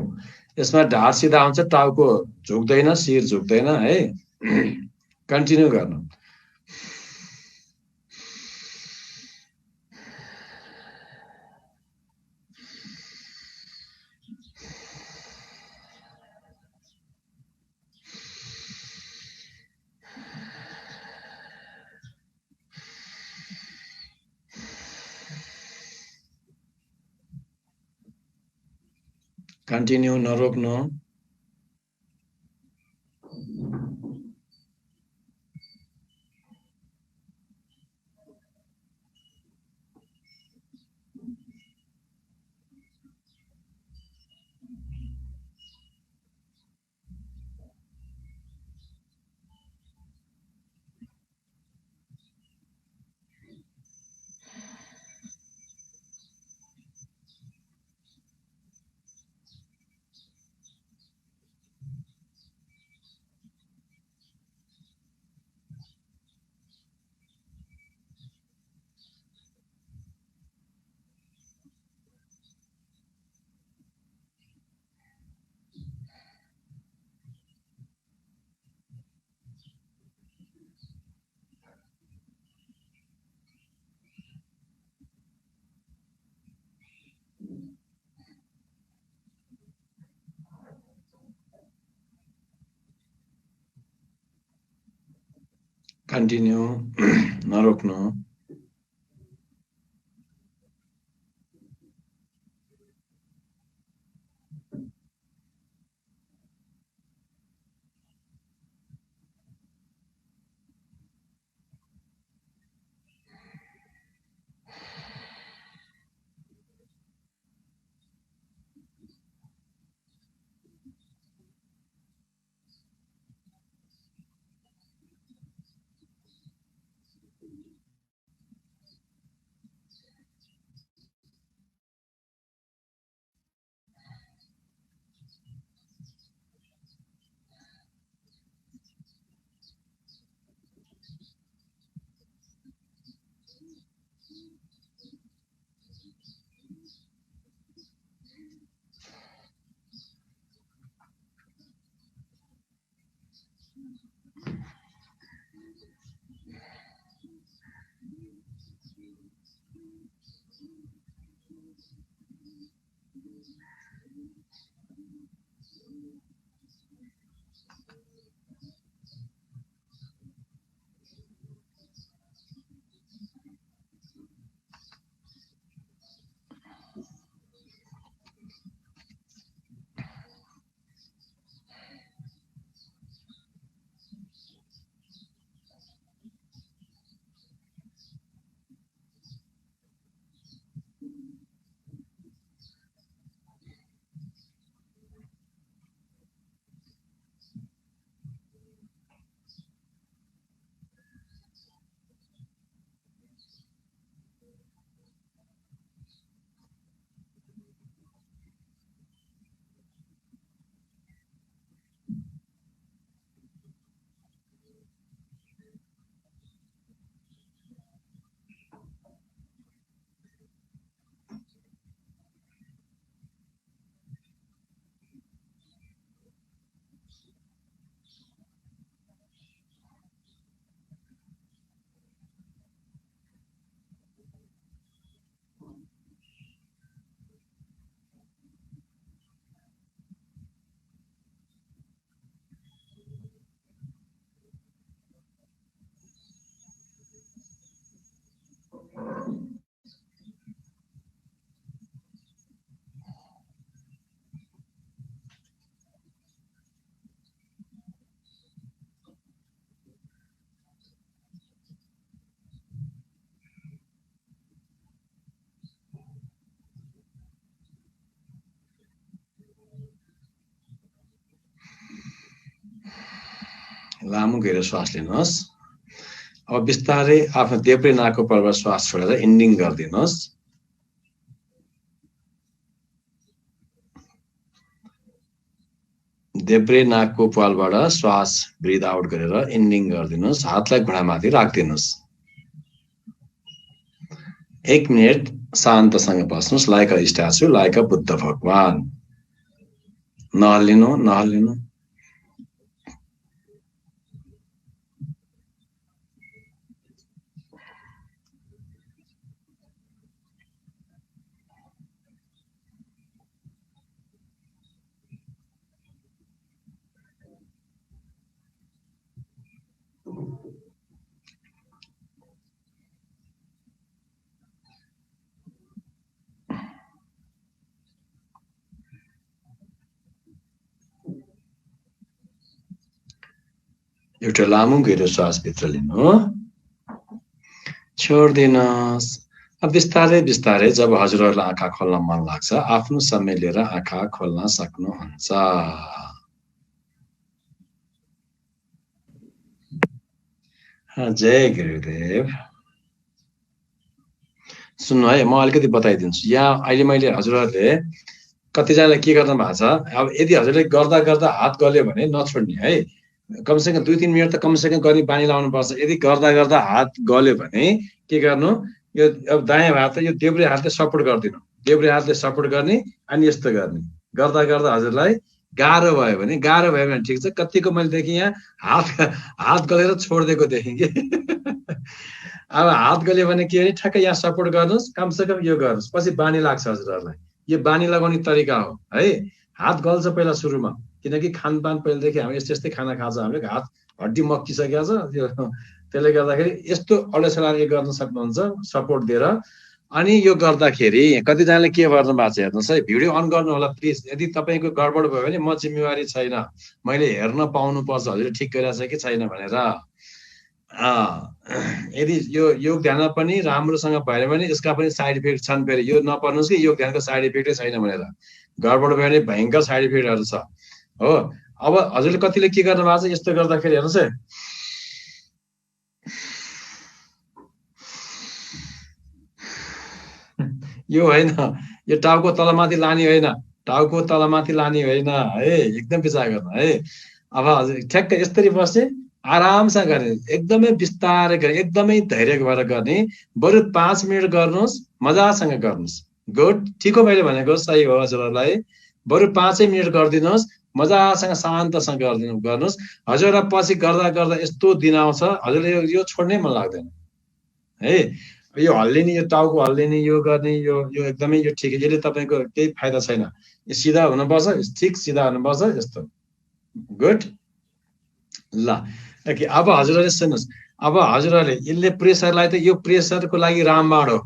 यसमा ढाड सिधा हुन्छ, टाउको झुक्दैन, शिर झुक्दैन है। कन्टिन्यू गर्नु। कन्टिन्यू, नरोक्नु। कन्टिन्यू, नरोक्नु। लामो गहिरो श्वास लिनुहोस्। अब बिस्तारै आफ्नो देब्रे नाकको पालबाट श्वास छोडेर इन्डिङ गरिदिनुहोस्। देब्रे नाकको पालबाट श्वास ब्रिथ आउट गरेर इन्डिङ गरिदिनुहोस्। हातलाई घुँडामाथि राखिदिनुहोस्। 1 मिनट शान्तसँग बस्नुहोस्, like a statue, like a Buddha भगवान। नहल्लिनु नहल्लिनु। एउटा लामो गहिरो श्वास भित्र लिनु, छोड्दिनुहोस्। अब बिस्तारै बिस्तारै जब हजुरहरूलाई आँखा खोल्न मन लाग्छ आफ्नो समय लिएर आँखा खोल्न सक्नुहुन्छ। जय गुरुदेव। सुन्नु है, म अलिकति बताइदिन्छु। यहाँ अहिले मैले हजुरहरूले कतिजनाले के गर्नु भएको छ, अब यदि हजुरले गर्दा गर्दा हात गल्यो भने नछोड्ने है। कमसेकम 2-3 मिनट त कमसेकम गर्ने बानी लाउनु पर्छ। यदि गर्दा गर्दा हात गल्यो भने के गर्नु, यो अब दायाँ हात यो देब्रे हातले सपोर्ट गरिदिनु, देब्रे हातले सपोर्ट गर्ने अनि यस्तो गर्ने। गर्दा गर्दा हजुरलाई गाह्रो भयो भने ठिक छ। कतिको मैले देखेँ यहाँ हात गलेर छोडिदिएको देखेँ कि अब हात गल्यो भने के भने ठ्याक्कै यहाँ सपोर्ट गर्नुहोस्, कमसेकम यो गर्नुहोस्, पछि बानी लाग्छ हजुरहरूलाई। यो बानी लगाउने तरिका हो है। हात गल्छ पहिला सुरुमा, किनकि खानपान पहिलेदेखि हामी यस्तै यस्तै खाना खान्छ, हामीले हात हड्डी मक्किसकेको छ त्यो, त्यसले गर्दाखेरि यस्तो अडेसलाले गर्न सक्नुहुन्छ सपोर्ट दिएर। अनि यो गर्दाखेरि कतिजनाले के गर्नु भएको छ हेर्नुहोस् है, भिडियो अन गर्नु होला प्लिज। यदि तपाईँको गडबड भयो भने म जिम्मेवारी छैन, मैले हेर्न पाउनुपर्छ हजुरले ठिक गरिरहेछ कि छैन भनेर। यदि यो योग ध्यानमा पनि राम्रोसँग भएन भने यसका पनि साइड इफेक्ट छन्। फेरि यो नपर्नुहोस् कि योग ध्यानको साइड इफेक्टै छैन भनेर, गडबड भयो भने भयङ्कर साइड इफेक्टहरू छ हो। अब हजुरले कतिले के गर्नु भएको छ, यस्तो गर्दाखेरि हेर्नुहोस् है, यो होइन, यो टाउको तलमाथि लाने होइन, टाउको तलमाथि लाने होइन है, एकदम विचार गर्नु है। अब हजुर ठ्याक्क यसरी बसे आरामसँग गर्ने, एकदमै बिस्तारै गर्ने, एकदमै धैर्य भएर गर्ने। बरु 5 मिनट गर्नुहोस्, मजासँग गर्नुहोस्। गुड, ठिक हो, मैले भनेको सही हो हजुरहरूलाई। बरु 5 मिनट गरिदिनुहोस्, मजासँग शान्तसँग गर्नुहोस्। हजुरलाई पछि गर्दा गर्दा यस्तो दिन आउँछ हजुरले यो छोड्नै मन लाग्दैन है। यो हल्लिने, यो टाउको हल्लिने, यो गर्ने, यो एकदमै यो ठिक, यसले तपाईँको केही फाइदा छैन। यो सिधा हुनुपर्छ, ठिक सिधा हुनुपर्छ यस्तो। गुड ल, ओके। अब हजुरहरूले सुन्नुहोस्, अब हजुरहरूले यसले प्रेसरलाई त, यो प्रेसरको लागि रामबाण हो,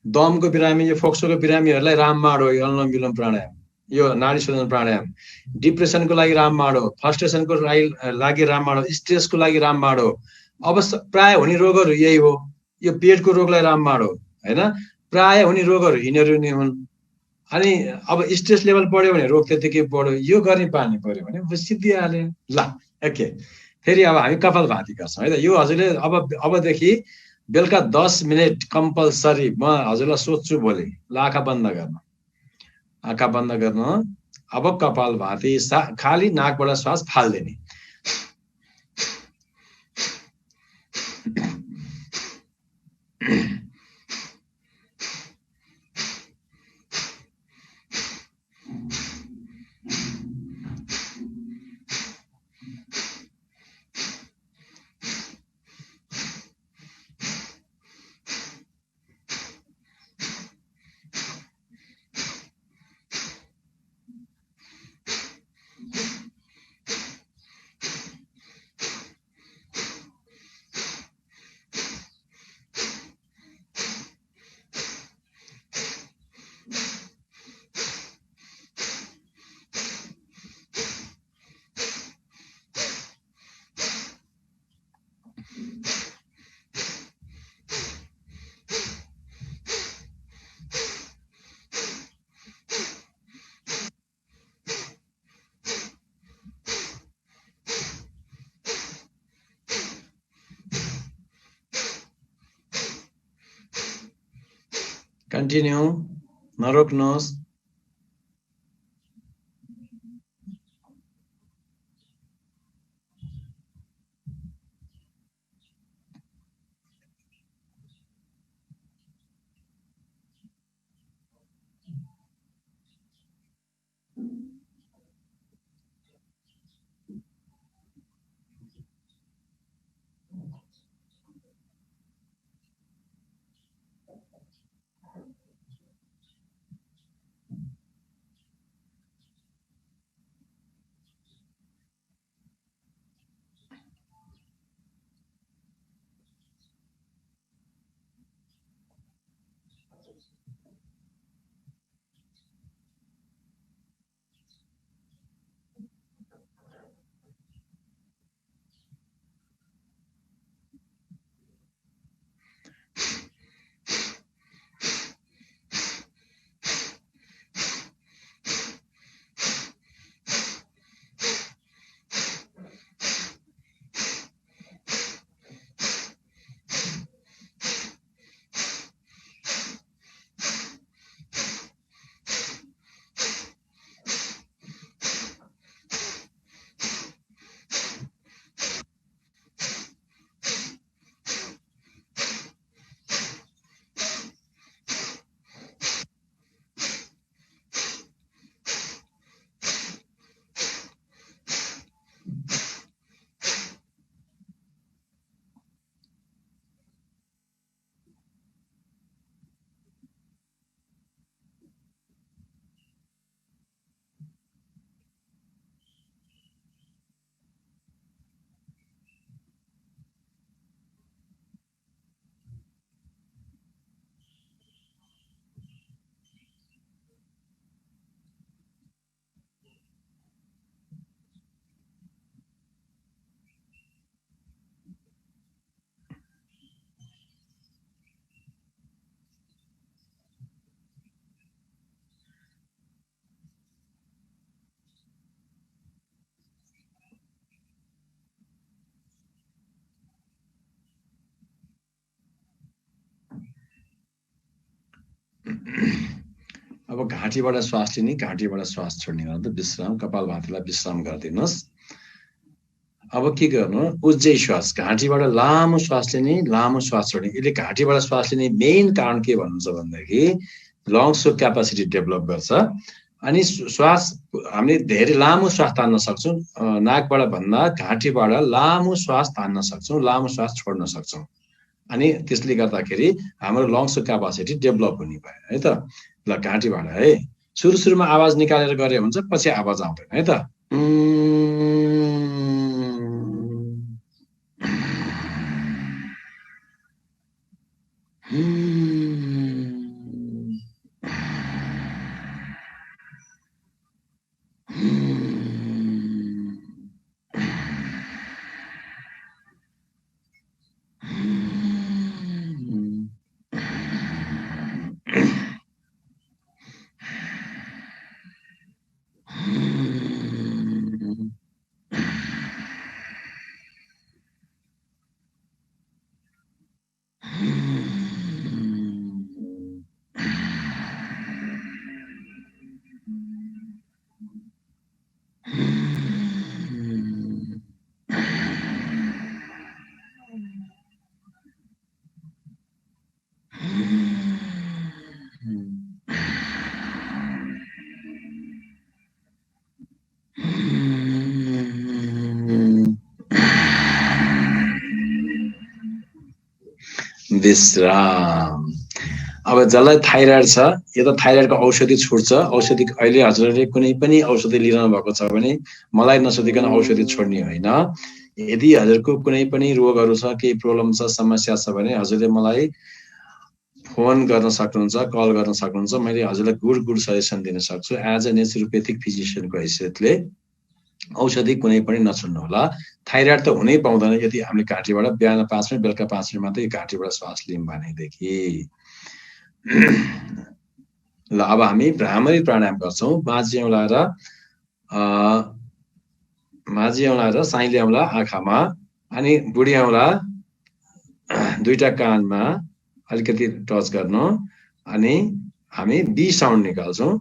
दमको बिरामी, यो फोक्सोको बिरामीहरूलाई रामबाण हो यो अनुलोम विलोम प्राणायाम, यो नाडी शोधन प्राणायाम। डिप्रेसनको लागि रामबाण हो, फ्रस्ट्रेसनको लागि रामबाण हो, स्ट्रेसको लागि रामबाण हो। अब प्राय हुने रोगहरू यही हो, यो पेटको रोगलाई रामबाण हो होइन। प्राय हुने रोगहरू यिनीहरू नै हुन्। अनि अब स्ट्रेस लेभल बढ्यो भने रोग त्यतिकै बढ्यो, यो गर्ने पानी पर्यो भने सिद्धिहाल्यो। ल ओके, फेरि अब हामी कपालभाति गर्छौँ है त। यो हजुरले अबदेखि बेलुका 10 मिनट कम्पलसरी म हजुरलाई सोध्छु भोलि। ल आँखा बन्द गर्नु, आँखा बन्द गर्नु। अब कपालभाति खाली नाकबाट श्वास फाल्दिने। कन्टिन्यू, नरोक्नुहोस्। अब घाँटीबाट श्वास लिने, घाँटीबाट श्वास छोड्ने गर्दा विश्राम, कपालभातीलाई विश्राम गरिदिनुहोस्। अब के गर्नु, उज्जै श्वास, घाँटीबाट लामो श्वास लिने, लामो श्वास छोड्ने। यसले घाँटीबाट श्वास लिने मेन कारण के भन्नुहुन्छ भन्दाखेरि लङ्सको क्यापासिटी डेभलप गर्छ। अनि श्वास हामीले धेरै लामो श्वास तान्न सक्छौँ, नाकबाट भन्दा घाँटीबाट लामो श्वास तान्न सक्छौँ, लामो श्वास छोड्न सक्छौँ। अनि त्यसले गर्दाखेरि हाम्रो लङ्सको क्यापासिटी डेभलप हुने भयो है त। ल घाँटीबाट है, सुरुमा आवाज निकालेर गरे हुन्छ, पछि आवाज आउँदैन है त। विश्राम। अब जसलाई थाइराइड छ, यो त थाइराइडको औषधि छुट्छ। औषधि अहिले हजुरहरूले कुनै पनि औषधि लिइरहनु भएको छ भने मलाई नसोधिकन औषधि छोड्ने होइन। यदि हजुरको कुनै पनि रोगहरू छ, केही प्रब्लम छ, समस्या छ भने हजुरले मलाई फोन गर्न सक्नुहुन्छ, कल गर्न सक्नुहुन्छ। मैले हजुरलाई गुड सजेसन दिन सक्छु एज अ नेचुरोपेथिक फिजिसियनको हैसियतले। औषधि कुनै पनि नछुड्नु होला। थाइराइड त हुनै पाउँदैन यदि हामीले घाँटीबाट बिहान 5 मिनट बेलुका 5 मिनट मात्रै घाँटीबाट श्वास लियौँ भनेदेखि। ल अब हामी भ्रामरी प्राणायाम गर्छौँ। माझी औँलाएर साइले औँला आँखामा, अनि बुढी औँला दुईटा कानमा अलिकति टच गर्नु, अनि हामी बी साउन्ड निकाल्छौं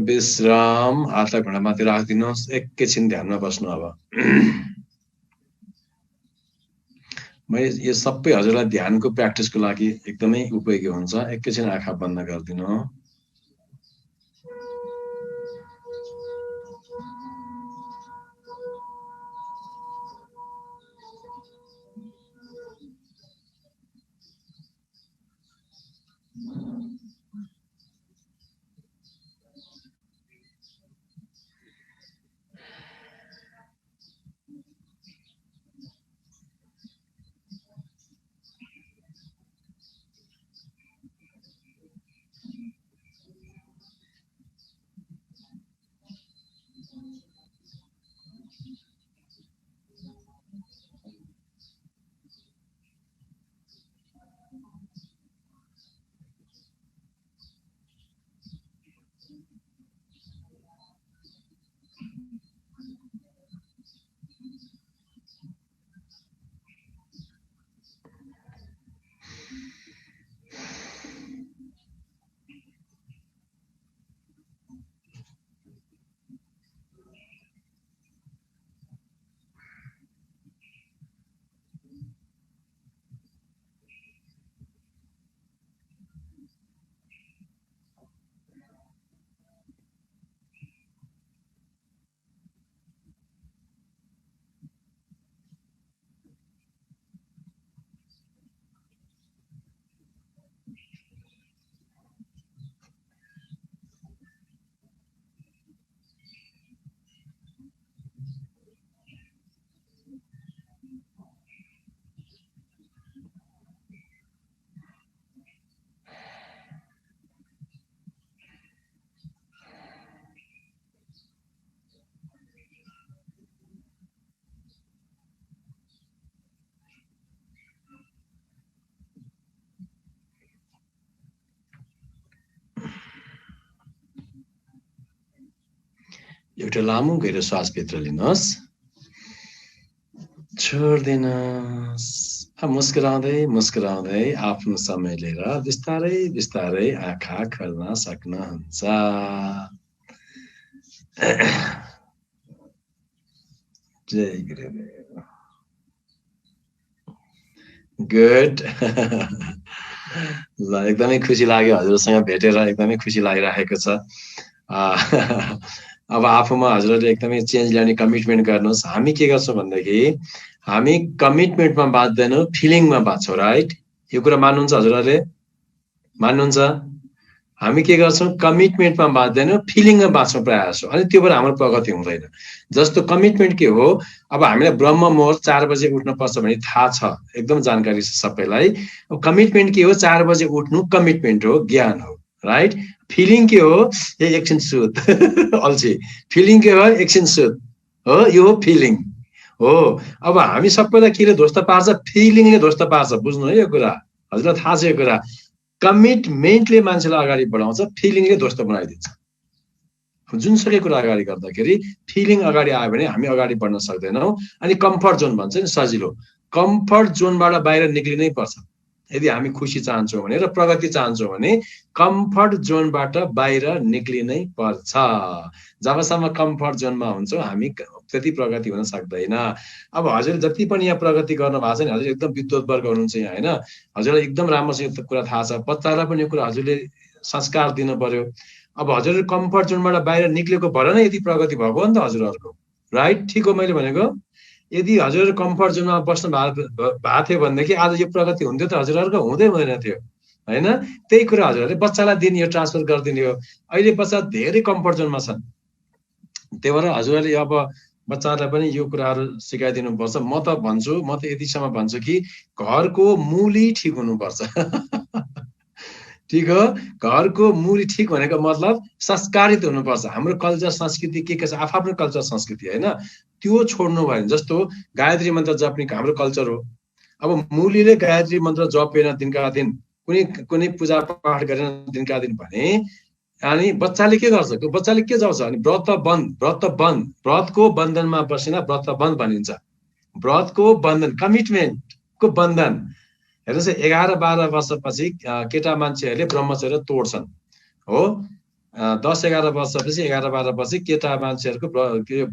विश्राम हातलाई घुँडामाथि राखिदिनुहोस् एकैछिन ध्यानमा बस्नु अब मैले यो सबै हजुरलाई ध्यानको प्र्याक्टिसको लागि एकदमै उपयोगी हुन्छ एकैछिन आँखा बन्द गरिदिनु एउटा लामो गहिरो श्वास भित्र लिनुहोस् छोड्दिनुहोस् मुस्कुराउँदै मुस्कुराउँदै आफ्नो समय लिएर बिस्तारै बिस्तारै आँखा खोल्न सक्नुहुन्छ जय गुरुदेव गुड ल एकदमै खुसी लाग्यो हजुरसँग भेटेर एकदमै खुसी लागिरहेको छ अब आफूमा हजुरले एकदमै चेन्ज ल्याउने कमिटमेन्ट गर्नुहोस् हामी के गर्छौं भन्दाखेरि हामी कमिटमेन्टमा बाँच्दैनौं फिलिङमा बाँच्छौं राइट यो कुरा मान्नुहुन्छ हजुरले मान्नुहुन्छ हामी के गर्छौं कमिटमेन्टमा बाँच्दैनौं फिलिङमा बाँच्छौं प्रायः जसो अनि त्यो भएर हाम्रो प्रगति हुँदैन जस्तो कमिटमेन्ट के हो अब हामीलाई ब्रह्म मुहूर्त 4 बजे उठ्न पर्छ भने थाहा छ एकदम जानकारी छ सबैलाई कमिटमेन्ट के हो 4 बजे उठ्नु कमिटमेन्ट हो ज्ञान हो राइट फिलिङ के हो? ए एकछिन सुत अल्छी। फिलिङ के हो? एकछिन सुत हो, यो हो फिलिङ हो। अब हामी सबैलाई केले ध्वस्त पार्छ? फिलिङले ध्वस्त पार्छ। बुझ्नु है यो कुरा, हजुरलाई थाहा छ यो कुरा। कमिटमेन्टले मान्छेलाई अगाडि बढाउँछ, फिलिङले ध्वस्त बनाइदिन्छ। जुनसुकै कुरा अगाडि गर्दाखेरि फिलिङ अगाडि आयो भने हामी अगाडि बढ्न सक्दैनौँ। अनि कम्फर्ट जोन भन्छ नि, सजिलो। कम्फर्ट जोनबाट बाहिर निक्लिनै पर्छ यदि हामी खुसी चाहन्छौँ भने र प्रगति चाहन्छौँ भने। कम्फर्ट जोनबाट बाहिर निक्लिनै पर्छ। जबसम्म कम्फर्ट जोनमा हुन्छौँ हामी त्यति प्रगति हुन सक्दैन। अब हजुर जति पनि यहाँ प्रगति गर्नु भएको छ नि, हजुर एकदम विद्वत वर्ग हुनुहुन्छ यहाँ होइन, हजुरलाई एकदम राम्रोसँग कुरा थाहा छ। बच्चालाई पनि यो कुरा हजुरले संस्कार दिनु पर्यो। अब हजुर कम्फर्ट जोनबाट बाहिर निक्लेको भएर नै यति प्रगति भएको हो नि त हजुरहरूको, राइट? ठिक हो मैले भनेको? यदि हजुर कम्फर्ट जोनमा बस्नु भएको थियो भनेदेखि आज यो प्रगति हुन्थ्यो त हजुरहरूको? हुँदै हुँदैन थियो होइन। त्यही कुरा हजुरहरूले बच्चालाई दिने हो, ट्रान्सफर गरिदिने हो। अहिले बच्चा धेरै कम्फर्ट जोनमा छन्, त्यही भएर हजुरहरूले अब बच्चाहरूलाई पनि यो कुराहरू सिकाइदिनुपर्छ। म त यतिसम्म भन्छु कि घरको मूली ठिक हुनुपर्छ ठिक हो? घरको मुरी ठिक भनेको मतलब संस्कारित हुनुपर्छ। हाम्रो कल्चर संस्कृति के छ, आफ्नो कल्चर संस्कृति होइन, त्यो छोड्नु भयो। जस्तो गायत्री मन्त्र जप्ने हाम्रो कल्चर हो। अब मुलीले गायत्री मन्त्र जपेन दिनका दिन, कुनै पूजा पाठ गरेन दिनका दिन भने अनि बच्चाले के गर्छ? बच्चाले के जाउँछ? अनि व्रतको बन्धनमा बसेन व्रत बन्ध भनिन्छ। व्रतको बन्धन, कमिटमेन्टको बन्धन। हेर्नुहोस् 11-12 वर्षपछि केटा मान्छेहरूले ब्रह्मचर्य तोड्छन् हो। 10-11 वर्षपछि 11-12 वर्षपछि केटा मान्छेहरूको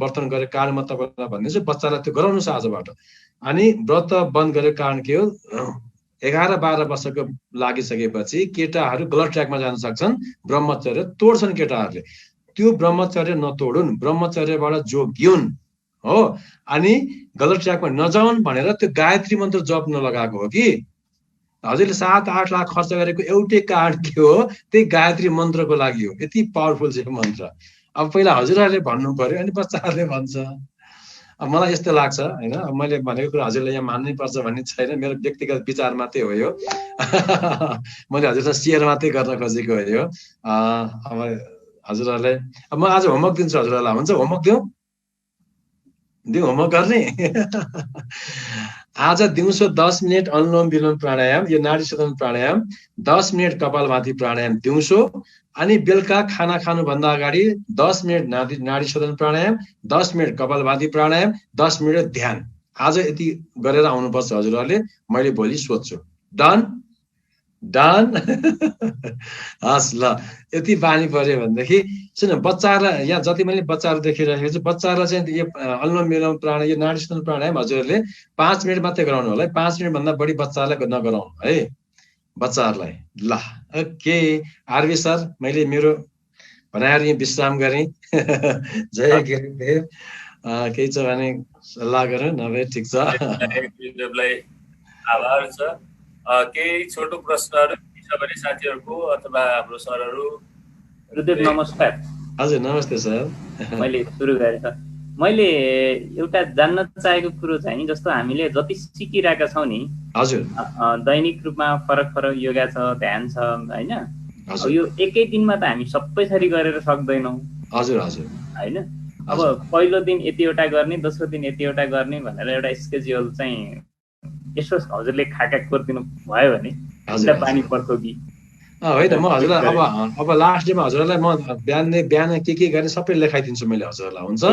वर्तन गरेको कारण म तपाईँलाई भनिदिन्छु, बच्चालाई त्यो गराउनुहोस् आजबाट। अनि व्रत बन्द गरेको कारण के हो? 11-12 वर्षको लागिसकेपछि केटाहरू गलत ट्र्याकमा जान सक्छन्, ब्रह्मचर्य तोड्छन् केटाहरूले। त्यो ब्रह्मचर्य नतोडुन्, ब्रह्मचर्यबाट जोगिउन् हो। अनि गलत ट्र्याकमा नजाउन् भनेर त्यो गायत्री मन्त्र जप्न लगाएको हो कि। हजुरले 7-8 लाख खर्च गरेको एउटै कारण के हो? त्यही गायत्री मन्त्रको लागि हो। यति पावरफुल छ मन्त्र। अब पहिला हजुरहरूले भन्नु पर्यो अनि बच्चाहरूले भन्छ। अब मलाई यस्तो लाग्छ होइन, मैले भनेको कुरा हजुरले यहाँ मान्नै पर्छ भन्ने छैन, मेरो व्यक्तिगत विचार मात्रै हो यो मैले हजुरलाई सेयर मात्रै गर्न खोजेको हो यो। अब हजुरहरूले, अब म आज होमवर्क दिन्छु हजुरहरूलाई, हुन्छ? होमवर्क दिउँ होमवर्क गर्ने आज दिउँसो 10 मिनट अनुलोम विलोम प्राणायाम, यो नाडी शोधन प्राणायाम, 10 मिनट कपालभाती प्राणायाम दिउँसो। अनि बेलुका खाना खानुभन्दा अगाडि 10 मिनट नाडी शोधन प्राणायाम, 10 मिनट कपालभाती प्राणायाम, 10 मिनट ध्यान। आज यति गरेर आउनुपर्छ हजुरहरूले। मैले भोलि सोध्छु। डन हस् ल। यति बानी पर्यो भनेदेखि सुन, बच्चाहरूलाई यहाँ जति मैले बच्चाहरू देखिरहेको छु, बच्चाहरूलाई चाहिँ यो अनुलोम विलोम प्राणायाम, यो नाडी शोधन प्राणायाम हजुरहरूले 5 मिनट मात्रै गराउनु होला है। 5 मिनट भन्दा बढी बच्चाहरूलाई नगराउनु है बच्चाहरूलाई। ल ओके आरबी सर, मैले मेरो भनाएर यहाँ विश्राम गरेँ जय गुरुदेव। केही छ भने सल्लाह गरौँ, नभए ठिक छ। आभार छ। केही छोटो प्रश्नहरू छ भने साथीहरूको अथवा हाम्रो सरहरू। गुरुदेव नमस्कार। हजुर नमस्ते सर। मैले सुरु गरेँ सर। मैले एउटा जान्न चाहेको कुरो चाहिँ नि, जस्तो हामीले जति सिकिरहेका छौँ नि हजुर, दैनिक रूपमा फरक फरक योगा छ, ध्यान छ होइन, यो एकै दिनमा त हामी सबै थरी गरेर सक्दैनौँ। हजुर हजुर होइन। अब पहिलो दिन यतिवटा गर्ने, दोस्रो दिन यतिवटा गर्ने भनेर एउटा स्केड्युल चाहिँ यसो हजुरले खाका कोरिदिनु भयो भने बानी पर्छ कि होइन? म हजुरलाई अब लास्ट डेमा हजुरलाई म बिहान के गर्ने सबै लेखाइदिन्छु मैले हजुरलाई, हुन्छ?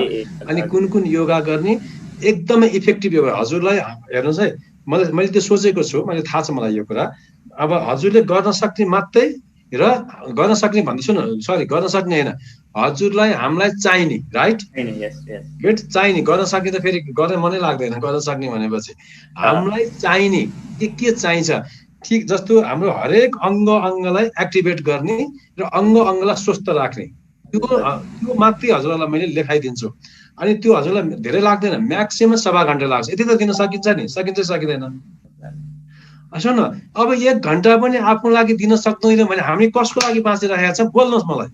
अनि कुन योगा गर्ने एकदमै इफेक्टिभ योगा हजुरलाई। हेर्नुहोस् है, मैले त्यो सोचेको छु, मैले थाहा छ मलाई यो कुरा। अब हजुरले गर्न सक्ने मात्रै र गर्न सक्ने भन्दैछु न, सरी गर्न सक्ने होइन, हजुरलाई हामीलाई चाहिने, राइट? गुड, चाहिने। गर्न सक्ने त फेरि गर्न मनै लाग्दैन, गर्न सक्ने भनेपछि हामीलाई चाहिने के चाहिन्छ? ठिक जस्तो हाम्रो हरेक अङ्गलाई एक्टिभेट गर्ने र अङ्गलाई स्वस्थ राख्ने, त्यो मात्रै हजुरलाई मैले लेखाइदिन्छु। अनि त्यो हजुरलाई धेरै लाग्दैन, म्याक्सिमम 1/2 घन्टा लाग्छ। यति त दिन सकिन्छ नि? सकिन्छ सकिँदैन? सुन, अब 1 घन्टा पनि आफ्नो लागि दिन सक्दैन भने हामी कसको लागि बाँचिरहेका छौँ? बोल्नुहोस् मलाई।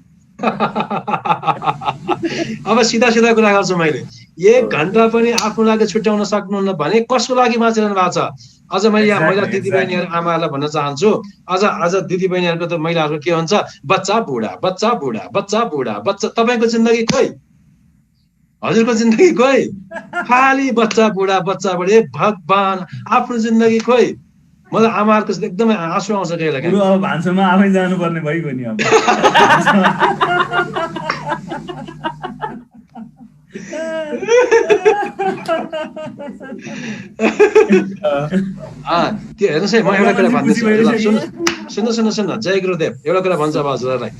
अब सिधा कुरा गर्छु मैले। 1 घन्टा पनि आफ्नो लागि छुट्याउन सक्नुहुन्न भने कसको लागि बाँचिरहनु भएको छ? अझ मैले यहाँ महिला दिदीबहिनीहरू आमाहरूलाई भन्न चाहन्छु, अझ दिदीबहिनीहरूको त महिलाहरूको के हुन्छ, बच्चा बुढा बच्चा बुढा बच्चा बुढा बच्चा। तपाईँको जिन्दगी खोइ, हजुरको जिन्दगी खोइ, खाली बच्चा बुढा बच्चा बुढे। भगवान आफ्नो जिन्दगी खोइ। मलाई आमाहरूको एकदमै आँसु आउँछ कहिले काहीँ। अब भान्सामा आफै जानुपर्ने भइगयो नि अब। त्यो हेर्नुहोस् है, म एउटा कुरा भन्दैछु, सुन्नु जय गुरुदेव। एउटा कुरा भन्छ अब हजुरहरूलाई,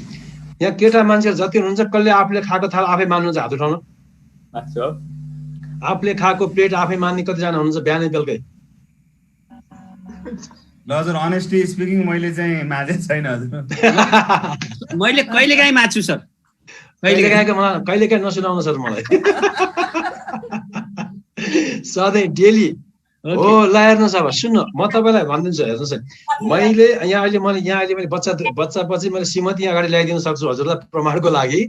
यहाँ केटा मान्छेहरू जति हुनुहुन्छ कसले आफूले खाएको थाल आफै मान्नुहुन्छ, हात उठाउनु। आफूले खाएको प्लेट आफै मान्ने कतिजना हुनुहुन्छ बिहानै बेलुकै? ल हजुर, अनेस्टली स्पिकिङ मैले चाहिँ माझेको छैन हजुर। मैले कहिलेकाहीँ माछु सर, कहिलेकाहीँ नसुनाउनु सर मलाई। सधैँ डेली हो। ल हेर्नुहोस्, अब सुन्नु, म तपाईँलाई भनिदिन्छु, हेर्नुहोस् है, मैले अहिले बच्चापछि मैले श्रीमती अगाडि ल्याइदिन सक्छु हजुरलाई प्रमाणको लागि।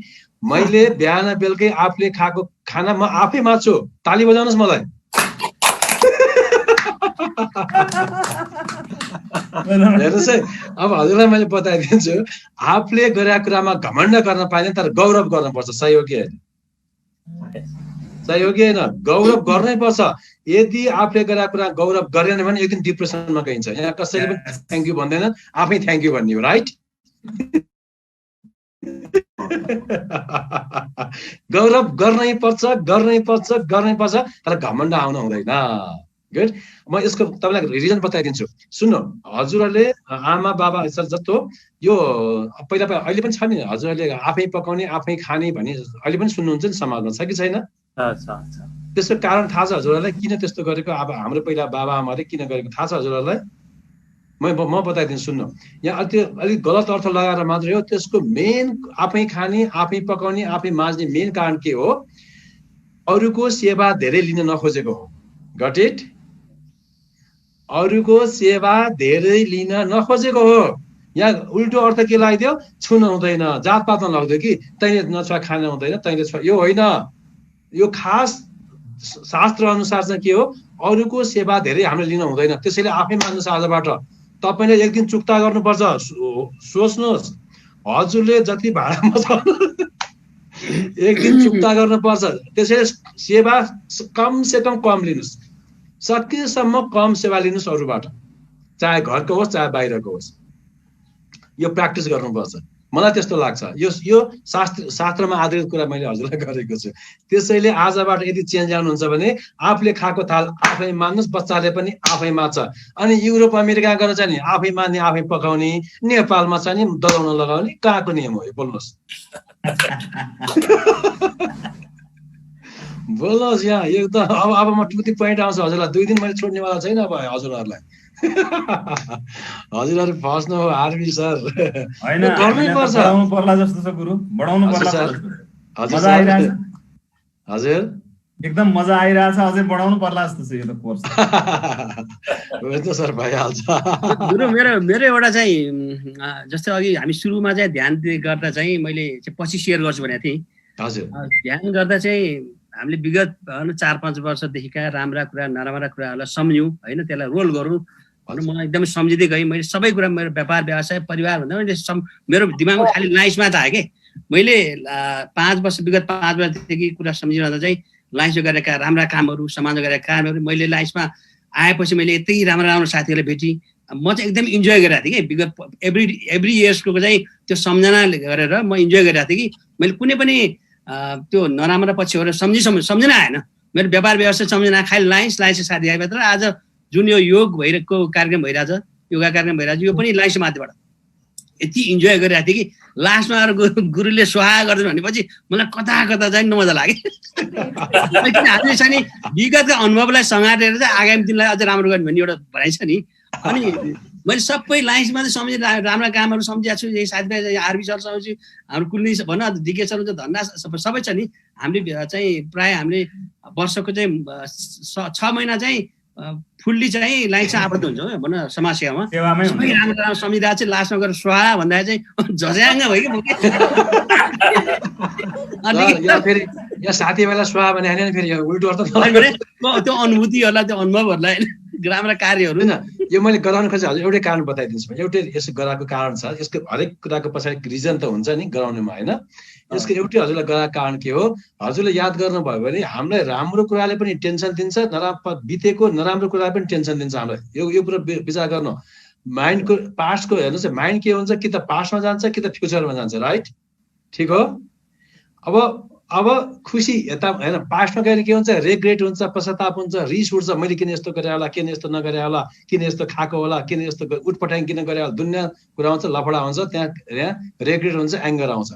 मैले बिहान बेलुकै आफूले खाएको खाना म आफै माछु। ताली बजाउनुहोस् मलाई। हेर्नुहोस् है, अब हजुरलाई मैले बताइदिन्छु, आफूले गरेका कुरामा घमण्ड गर्न पाइँदैन, तर गौरव गर्नुपर्छ। सही हो कि होइन? सही हो कि होइन? गौरव गर्नै पर्छ। यदि आफूले गरेका कुरा गौरव गरेन भने एक दिन डिप्रेसनमा गइन्छ। यहाँ कसैले पनि थ्याङ्क यू भन्दैन, आफै थ्याङ्क यू भन्ने हो, राइट? गौरव गर्नै पर्छ, तर घमण्ड आउन हुँदैन। गुड। म यसको तपाईँलाई रिजन बताइदिन्छु। सुन्नु, हजुरहरूले आमा बाबा जस्तो यो पहिला अहिले पनि छ नि, हजुरहरूले आफै पकाउने आफै खाने भन्ने अहिले पनि सुन्नुहुन्छ नि समाजमा, छ कि छैन? त्यसको कारण थाहा छ हजुरहरूलाई किन त्यस्तो गरेको? अब हाम्रो पहिला बाबा आमाले किन गरेको थाहा छ हजुरहरूलाई? म बताइदिन्छु, सुन्नु। यहाँ अलिक गलत अर्थ लगाएर मात्रै हो। त्यसको मेन आफै खाने आफै पकाउने आफै माझ्ने मेन कारण के हो? अरूको सेवा धेरै लिन नखोजेको हो। Got it? अरूको सेवा धेरै लिन नखोजेको हो। यहाँ उल्टो अर्थ के लगाइदियो? छुन हुँदैन, जातपातमा लाग्यो कि तैँले नछुवा खान हुँदैन, तैँले छुवा। यो होइन, यो खास शास्त्र अनुसार चाहिँ के हो? अरूको सेवा धेरै हामीले लिन हुँदैन। त्यसैले आफै मान्नुहोस्, आजबाट तपाईँले एक दिन चुक्ता गर्नुपर्छ। सोच्नुहोस्, हजुरले जति भाडा मचाउनु एक दिन चुक्ता गर्नुपर्छ। त्यसैले सेवा कम से कम लिनुहोस्, सकेसम्म कम सेवा लिनुहोस् अरूबाट, चाहे घरको होस् चाहे बाहिरको होस्। यो प्र्याक्टिस गर्नुपर्छ, मलाई त्यस्तो लाग्छ। यो शास्त्रमा आधारित कुरा मैले हजुरलाई गरेको छु। त्यसैले आजबाट यदि चेन्ज ल्याउनुहुन्छ भने आफूले खाएको थाल आफै मान्नुहोस्, बच्चाले पनि आफै मान्छ। अनि युरोप अमेरिका गएर चाहिँ नि आफै मान्ने आफै पकाउने, नेपालमा चाहिँ नि दलाउन लगाउने कहाँको नियम हो यो? बोल्नुहोस्। बोल्नुहोस् यहाँ एकदम। अब म टुटी पोइन्ट आउँछ हजुरलाई। 2 दिन मैले छोड्नेवाला छैन अब हजुरहरूलाई। हजुरहरू फस्नु हो आरबी सर। गर्नै पर्छ, बढाउनु पर्ला जस्तो छ गुरु, बढाउनु पर्ला। हजुर एकदम मजा आइरहेछ, अझै बढाउनु पर्ला जस्तो छ यो त कोर्स। हुन्छ सर, भइहाल्छ। गुरु मेरो एउटा चाहिँ जस्तै अघि हामी सुरुमा चाहिँ ध्यान गर्दा चाहिँ मैले पछि सेयर गर्छु भनेको थिएँ। हजुर, ध्यान गर्दा चाहिँ हामीले विगत 4-5 वर्षदेखिका राम्रा कुरा नराम्रा कुराहरूलाई सम्झ्यौँ होइन, त्यसलाई रोल गरौँ भन्नु म एकदमै सम्झिँदै गएँ। मैले सबै कुरा मेरो व्यापार व्यवसाय परिवार भन्दा मैले मेरो दिमागमा खालि लाइन्समा त आयो कि मैले 5 वर्ष विगत 5 वर्षदेखि कुरा सम्झिरहँदा चाहिँ लाइन्समा गरेका राम्रा कामहरू, समाजमा गरेका कामहरू, मैले लाइन्समा आएपछि मैले यति राम्रा साथीहरूलाई भेटेँ। म चाहिँ एकदम इन्जोय गरिरहेको थिएँ कि विगत एभ्री इयर्सको चाहिँ त्यो सम्झना गरेर म इन्जोय गरिरहेको थिएँ कि मैले कुनै पनि त्यो नराम्रा पक्षहरू सम्झना आएन। मेरो व्यापार व्यवसाय सम्झना खालि लाइन्स साथी आएपछि आज जुन यो योग भइरहेको कार्यक्रम भइरहेछ, योगा कार्यक्रम भइरहेछ, यो पनि लाइन्स माध्यमबाट यति इन्जोय गरिरहेको थिएँ कि लास्टमा आएर गुरुले स्वाहा गर्दैन भनेपछि मलाई कता चाहिँ नमजा लाग्यो। हामीले चाहिँ नि विगतका अनुभवलाई सङ्गारेर चाहिँ आगामी दिनलाई अझ राम्रो गर्ने भन्ने एउटा भनाइ छ नि। अनि मैले सबै लाइन्समा चाहिँ सम्झेर राम्रा कामहरू सम्झिएको छु। यही साथीभाइ आरबी सर सम्झ्छु, हाम्रो कुलनी भन डिके सर हुन्छ, धन्ना सबै छ नि। हामीले चाहिँ प्रायः हामीले वर्षको चाहिँ 6 महिना चाहिँ फुल्ली चाहिँ लाइन्समा आबद्ध हुन्छ भन समाजसेवामा। सबै राम्रो सम्झिरहेको चाहिँ लास्टमा गएर स्वाहा भन्दा चाहिँ झस्याङ्ग भयो कि यहाँ साथीभाइलाई स्वाहा भने फेरि उल्टो अर्थ त्यो अनुभूतिहरूलाई त्यो अनुभवहरूलाई ग्राम र कार्यहरू होइन यो मैले गराउन खोजेँ हजुर एउटै कारण बताइदिन्छु एउटै यसो गराएको कारण छ यसको हरेक कुराको पछाडि रिजन त हुन्छ नि गराउनेमा होइन यसको एउटै हजुरलाई गराएको कारण के हो हजुरले याद गर्नुभयो भने हामीलाई राम्रो कुराले पनि टेन्सन दिन्छ बितेको नराम्रो कुराले पनि टेन्सन दिन्छ हामीलाई यो कुरा विचार गर्नु माइन्डको पास्टको हेर्नुहोस् माइन्ड के हुन्छ कि त पास्टमा जान्छ कि त फ्युचरमा जान्छ राइट ठिक हो अब खुसी यता होइन पास्टमा गएर के हुन्छ रेग्रेट हुन्छ पश्चाताप हुन्छ रिस उठ्छ मैले किन यस्तो गरे होला किन यस्तो नगरे होला किन यस्तो खाएको होला किन यस्तो उटपटाङ किन गरे होला दुनियाँ कुरा हुन्छ लफडा हुन्छ त्यहाँ रेग्रेट हुन्छ एङ्गर आउँछ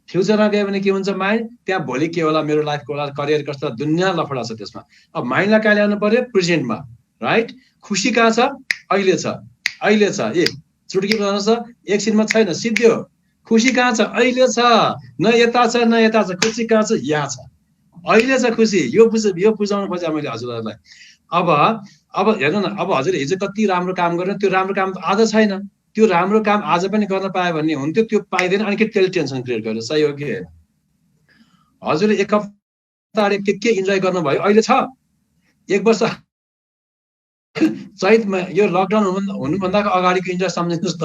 फ्युचरमा गयो भने के हुन्छ माइन्ड त्यहाँ भोलि के होला मेरो लाइफको होला करियर कस्तो दुनियाँ लफडा छ त्यसमा अब माइन्डलाई कहाँ ल्याउनु पर्यो प्रेजेन्टमा राइट खुसी कहाँ छ अहिले छ ए चुटकी बनाउनु छ एकछिनमा छैन सिद्धियो खुसी कहाँ छ अहिले छ न यता छ न यता छ खुसी कहाँ छ यहाँ छ अहिले छ खुसी यो बुझाउनु खोजेँ मैले हजुरहरूलाई अब हेर्नु न अब हजुर हिजो कति राम्रो काम गर्नु त्यो राम्रो काम आज छैन त्यो राम्रो काम आज पनि गर्न पायो भन्ने हुन्थ्यो त्यो पाइँदैन अनि त्यसले टेन्सन क्रिएट गर्यो सही हो कि होइन हजुरले एक हप्ता के इन्जोय गर्नुभयो अहिले छ एक वर्ष चैतमा यो लकडाउन हुनुभन्दा अगाडिको इन्जोय सम्झिनुहोस् त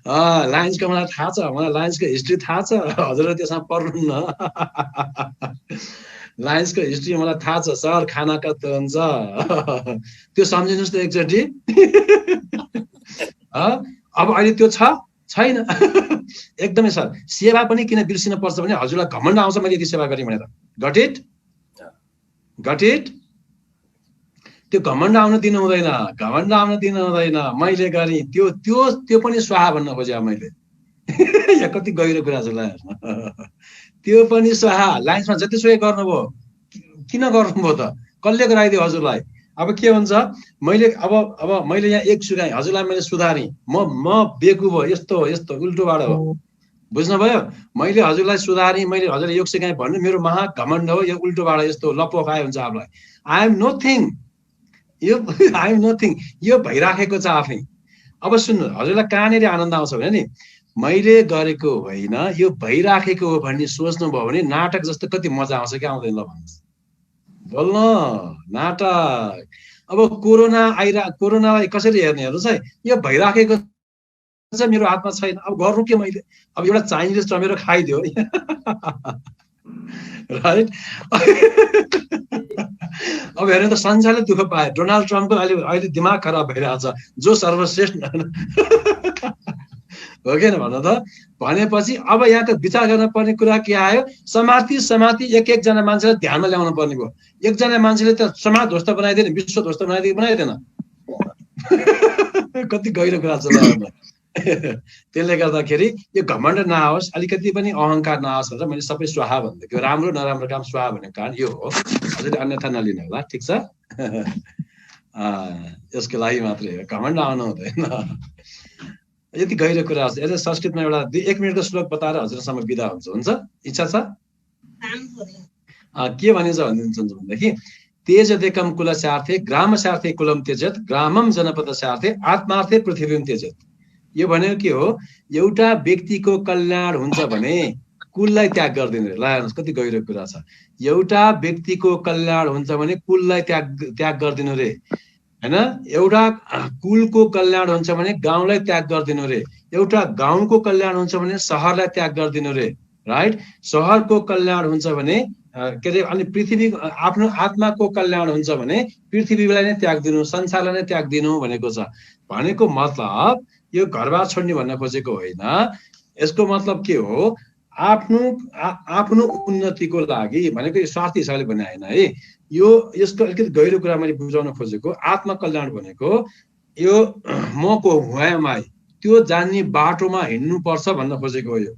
लायन्सको मलाई थाहा छ मलाई लायन्सको हिस्ट्री थाहा छ हजुरले त्यसमा पढ्नुहुन्न लायन्सको हिस्ट्री मलाई थाहा छ सर खाना कस्तो हुन्छ त्यो सम्झिनुहोस् त एकचोटि अब अहिले त्यो छैन एकदमै सर सेवा पनि किन बिर्सिन पर्छ भने हजुरलाई घमण्ड आउँछ मैले यति सेवा गरेँ भनेर गट इट त्यो घमण्ड आउन दिनु हुँदैन मैले गरेँ त्यो पनि स्वाहा भन्न खोजेँ मैले यहाँ कति गहिरो कुरा छ त्यो पनि स्वाहा लाइन्समा जतिसुकै गर्नुभयो किन गर्नुभयो त कसले गराइदियो हजुरलाई अब के हुन्छ मैले अब मैले यहाँ एक सुधाएँ हजुरलाई मैले सुधारेँ म बेकु भयो यस्तो उल्टोबाट हो बुझ्नुभयो मैले हजुरलाई सुधारेँ मैले हजुरलाई योग सिकाएँ भन्नु मेरो महा घमण्ड हो यो उल्टोबाट यस्तो लप्पो खाए हुन्छ आफूलाई आई एम नथिङ यो भइराखेको छ आफै अब सुन्नु हजुरलाई कहाँनिर आनन्द आउँछ भने नि मैले गरेको होइन यो भइराखेको हो भन्ने सोच्नुभयो भने नाटक जस्तो कति मजा आउँछ कि आउँदैन ल भन्नुहोस् बोल्न नाटक अब कोरोनालाई कसरी हेर्ने हेर्नुहोस् है यो भइराखेको छ मेरो हातमा छैन अब गर्नु के मैले अब एउटा चाइनिज टमेटो खाइदियो राइट अब हेर्नु त संसारले दुःख पायो डोनाल्ड ट्रम्पको अहिले दिमाग खराब भइरहेछ जो सर्वश्रेष्ठ हो कि भन्नु त भनेपछि अब यहाँको विचार गर्न पर्ने कुरा के आयो समाति एकजना मान्छेलाई ध्यानमा ल्याउनु पर्ने भयो एकजना मान्छेले त समाज ध्वस्त बनाइदिएन विश्व ध्वस्त बनाइदिएन कति गहिरो कुरा छ त्यसले गर्दाखेरि यो घमण्ड नआओस् अलिकति पनि अहङ्कार नआओस् भनेर मैले सबै स्वाहा भन्दै राम्रो नराम्रो काम स्वाहा भनेको कारण यो हो हजुरले अन्यथा नलिनु होला ठिक छ यसको लागि मात्रै हो घमण्ड आउनु हुँदैन यति गहिरो कुरा छ यसले संस्कृतमा एउटा 1 मिनटको श्लोक बताएर हजुरसम्म बिदा हुन्छ इच्छा छ के भनिन्छ भनेदेखि तेजदेकम कुलस्यार्थे ग्रामस्यार्थे कुलम त्यजेत ग्रामम जनपदस्यार्थे आत्मार्थे पृथ्वीम त्यजेत यो भनेको के हो एउटा व्यक्तिको कल्याण हुन्छ भने कुललाई त्याग गरिदिनु रे ल हेर्नुहोस् कति गहिरो कुरा छ एउटा व्यक्तिको कल्याण हुन्छ भने कुललाई त्याग गरिदिनु रे हैन एउटा कुलको कल्याण हुन्छ भने गाउँलाई त्याग गरिदिनु रे एउटा गाउँको कल्याण हुन्छ भने शहरलाई त्याग गरिदिनु रे राइट शहरको कल्याण हुन्छ भने के अरे अनि पृथ्वी आफ्नो आत्माको कल्याण हुन्छ भने पृथ्वीलाई नै त्याग दिनु संसारलाई नै त्याग दिनु भनेको छ भनेको मतलब यो घरबार छोड्ने भन्न खोजेको होइन यसको मतलब के हो आफ्नो उन्नतिको लागि भनेको यो स्वार्थी हिसाबले भने होइन है यसको अलिकति गहिरो कुरा मैले बुझाउन खोजेको आत्मकल्याण भनेको यो मको हुआमाई त्यो जान्ने बाटोमा हिँड्नु पर्छ भन्न खोजेको हो यो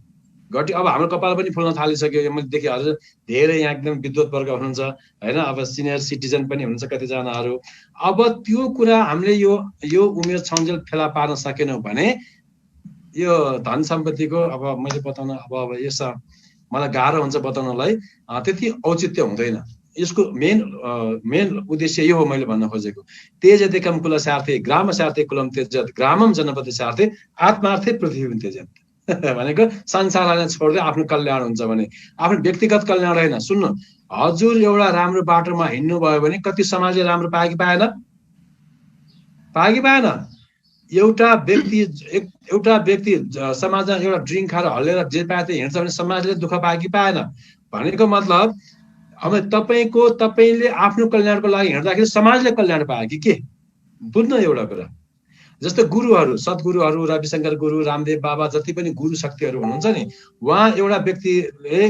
घटी अब हाम्रो कपाल पनि फुल्न थालिसक्यो यो मैले देखेँ हजुर धेरै यहाँ एकदम विद्वत वर्ग हुनुहुन्छ हैन अब सिनियर सिटिजन पनि हुनुहुन्छ कतिजनाहरू अब त्यो कुरा हामीले यो उमेर छन्जेल फेला पार्न सकेनौँ भने यो धन सम्पत्तिको अब मैले बताउन अब यस मलाई गाह्रो हुन्छ बताउनलाई त्यति औचित्य हुँदैन यसको मेन उद्देश्य यो हो मैले भन्न खोजेको तेजदेकम कुलस्यार्थे ग्रामस्यार्थे कुलम त्यजेत ग्रामम जनपदस्यार्थे आत्मार्थे पृथ्वीम त्यजेत भनेको संसारलाई छोड्दै आफ्नो कल्याण हुन्छ भने आफ्नो व्यक्तिगत कल्याण होइन सुन्नु हजुर एउटा राम्रो बाटोमा हिँड्नु भयो भने कति समाजले राम्रो पायो कि पाएन? पायो कि पाएन? एउटा व्यक्ति समाजमा एउटा ड्रिङ्क खाएर हल्लेर जे पाए त्यो हिँड्छ भने समाजले दुःख पायो कि पाएन? भनेको मतलब अब तपाईँले आफ्नो कल्याणको लागि हिँड्दाखेरि समाजले कल्याण पायो कि के? बुझ्नु एउटा कुरा। जस्तो गुरुहरू, सद्गुरुहरू, रविशङ्कर गुरु, रामदेव बाबा, जति पनि गुरु शक्तिहरू हुनुहुन्छ नि, उहाँ एउटा व्यक्तिले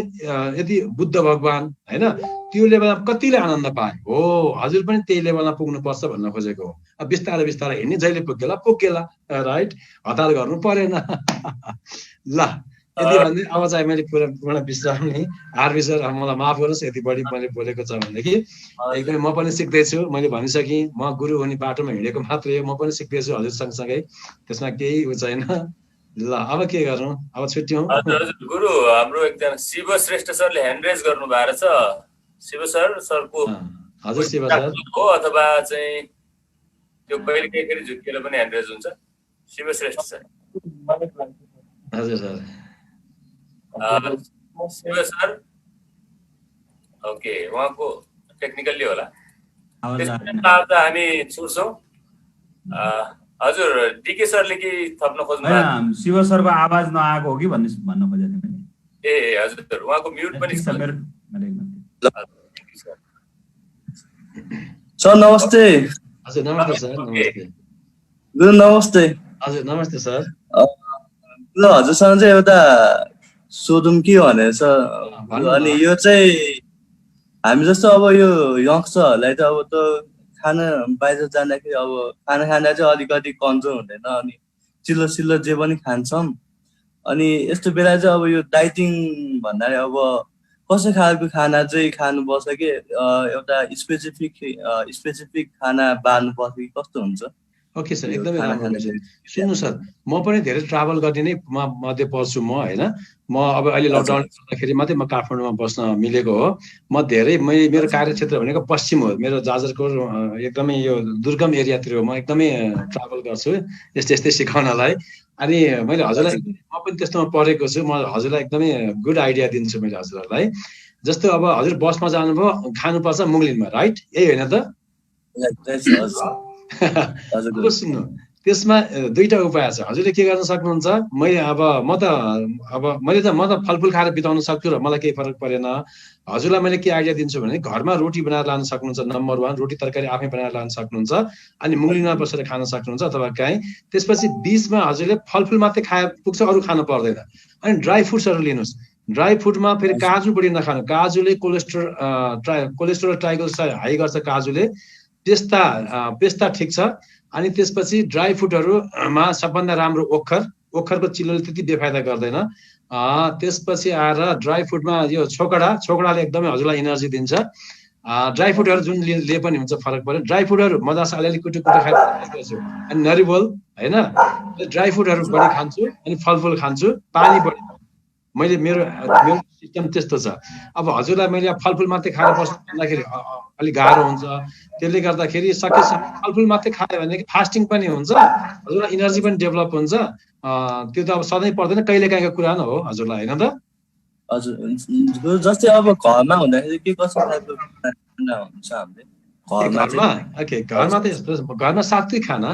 यदि बुद्ध भगवान होइन त्यो लेभलमा कतिले आनन्द पाए हो, हजुर पनि त्यही लेभलमा पुग्नुपर्छ भन्न खोजेको हो। अब बिस्तारै बिस्तारै हिँड्ने, जहिले पुगेला राइट, हतार गर्नु परेन। ल यति भन्दै अब चाहिँ मैले पूर्ण विश्राम नि आरबी सर मलाई माफ गर्नुहोस् यति बढी मैले बोलेको छ भनेदेखि एकदमै म पनि सिक्दैछु। मैले भनिसकेँ म गुरु हुने बाटोमा हिँडेको मात्रै हो, म पनि सिक्दैछु हजुर सँगसँगै, त्यसमा केही उ छैन। ल अब के गर्नु, अब छुट्यौँ। गुरु हाम्रो एकजना शिव श्रेष्ठ सरले ह्यान्ड रेज गर्नु भएको छ। शिव सरको हजुर शिव सर हो अथवा चाहिँ त्यो कहिले कहिले झुक्किएर पनि ह्यान्ड रेज हुन्छ। शिव श्रेष्ठ सर। हजुर सर। शिव सर ओके, उहाँको टेक्निकल्ली होला। हामी छुट्छौँ। हजुर डीके सरले के थप्न खोज्नु होइन, शिव सरको आवाज नआएको हो कि भन्न खोजेको थिएँ मैले। ए हजुर उहाँको म्युट पनि छ। सर नमस्ते। हजुर नमस्ते सर। नमस्ते गुरु नमस्ते। हजुर नमस्ते सर। ल हजुरसँग चाहिँ एउटा सोधौँ कि भनेर सर, अनि यो चाहिँ हामी जस्तो अब यो यङ्स्टरहरूलाई त अब त खाना बाहिर जाँदाखेरि अब खाना खाँदा चाहिँ अलिकति कन्ट्रोल हुँदैन, अनि चिल्लो जे पनि खान्छौँ। अनि यस्तो बेला चाहिँ अब यो डाइटिङ भन्दाखेरि अब कस्तो खालको खाना चाहिँ खानुपर्छ कि एउटा स्पेसिफिक खाना बार्नुपर्छ कि कस्तो हुन्छ? ओके सर, एकदमै राम्रो क्वेसन। सुन्नु सर, म पनि धेरै ट्राभल गर्ने नै मध्ये पर्छु म होइन। म अब अहिले लकडाउन गर्दाखेरि मात्रै म काठमाडौँमा बस्न मिलेको हो। म धेरै मेरो कार्यक्षेत्र भनेको पश्चिम हो, मेरो जाजरकोट एकदमै यो दुर्गम एरियातिर हो। म एकदमै ट्राभल गर्छु यस्तै सिकाउनलाई। अनि मैले हजुरलाई म पनि त्यस्तोमा पढेको छु, म हजुरलाई एकदमै गुड आइडिया दिन्छु मैले हजुरहरूलाई। जस्तो अब हजुर बसमा जानुभयो, खानुपर्छ मुङ्लिनमा, राइट? यही होइन त? अब सुन्नु, त्यसमा दुईटा उपाय छ। हजुरले के गर्न सक्नुहुन्छ, म त फलफुल खाएर बिताउन सक्छु र मलाई केही फरक परेन। हजुरलाई मैले के आइडिया दिन्छु भने घरमा रोटी बनाएर लान सक्नुहुन्छ, नम्बर 1 रोटी तरकारी आफै बनाएर लान सक्नुहुन्छ, अनि मुङ्लिनमा बसेर खान सक्नुहुन्छ अथवा काहीँ। त्यसपछि बिचमा हजुरले फलफुल मात्रै खाए पुग्छ, अरू खानु पर्दैन। अनि ड्राई फ्रुट्सहरू लिनुहोस्। ड्राई फ्रुटमा फेरि काजु बढी नखानु, काजुले कोलेस्ट्रोल ट्राइग्लिसराइड हाई गर्छ काजुले। पेस्ता ठिक छ। अनि त्यसपछि ड्राई फ्रुटहरूमा सबभन्दा राम्रो ओखरको चिल्लोले त्यति बेफाइदा गर्दैन। त्यसपछि आएर ड्राई फ्रुटमा यो छोकडाले एकदमै हजुरलाई इनर्जी दिन्छ। ड्राई फ्रुटहरू जुन ले पनि हुन्छ फरक पर्यो। ड्राई फ्रुटहरू मजाले अलिअलि कुटु खाइरहेको छु। अनि नरिवल होइन, ड्राई फ्रुटहरू बढी खान्छु, अनि फलफुल खान्छु, पानी बढी। मेरो सिस्टम त्यस्तो छ। अब हजुरलाई मैले फलफुल मात्रै खाएर बस्नु भन्दाखेरि अलिक गाह्रो हुन्छ। त्यसले गर्दाखेरि सकेसम्म फलफुल मात्रै खायो भने फास्टिङ पनि हुन्छ, हजुरलाई इनर्जी पनि डेभलप हुन्छ। त्यो त अब सधैँ पर्दैन, कहिले काहीँको कुरा न हो हजुरलाई, होइन त? हजुर जस्तै अब घरमा हुँदाखेरि के कस्तो खालको खाना हुन्छ हामीले घरमा त यस्तो, घरमा सात्विक खाना।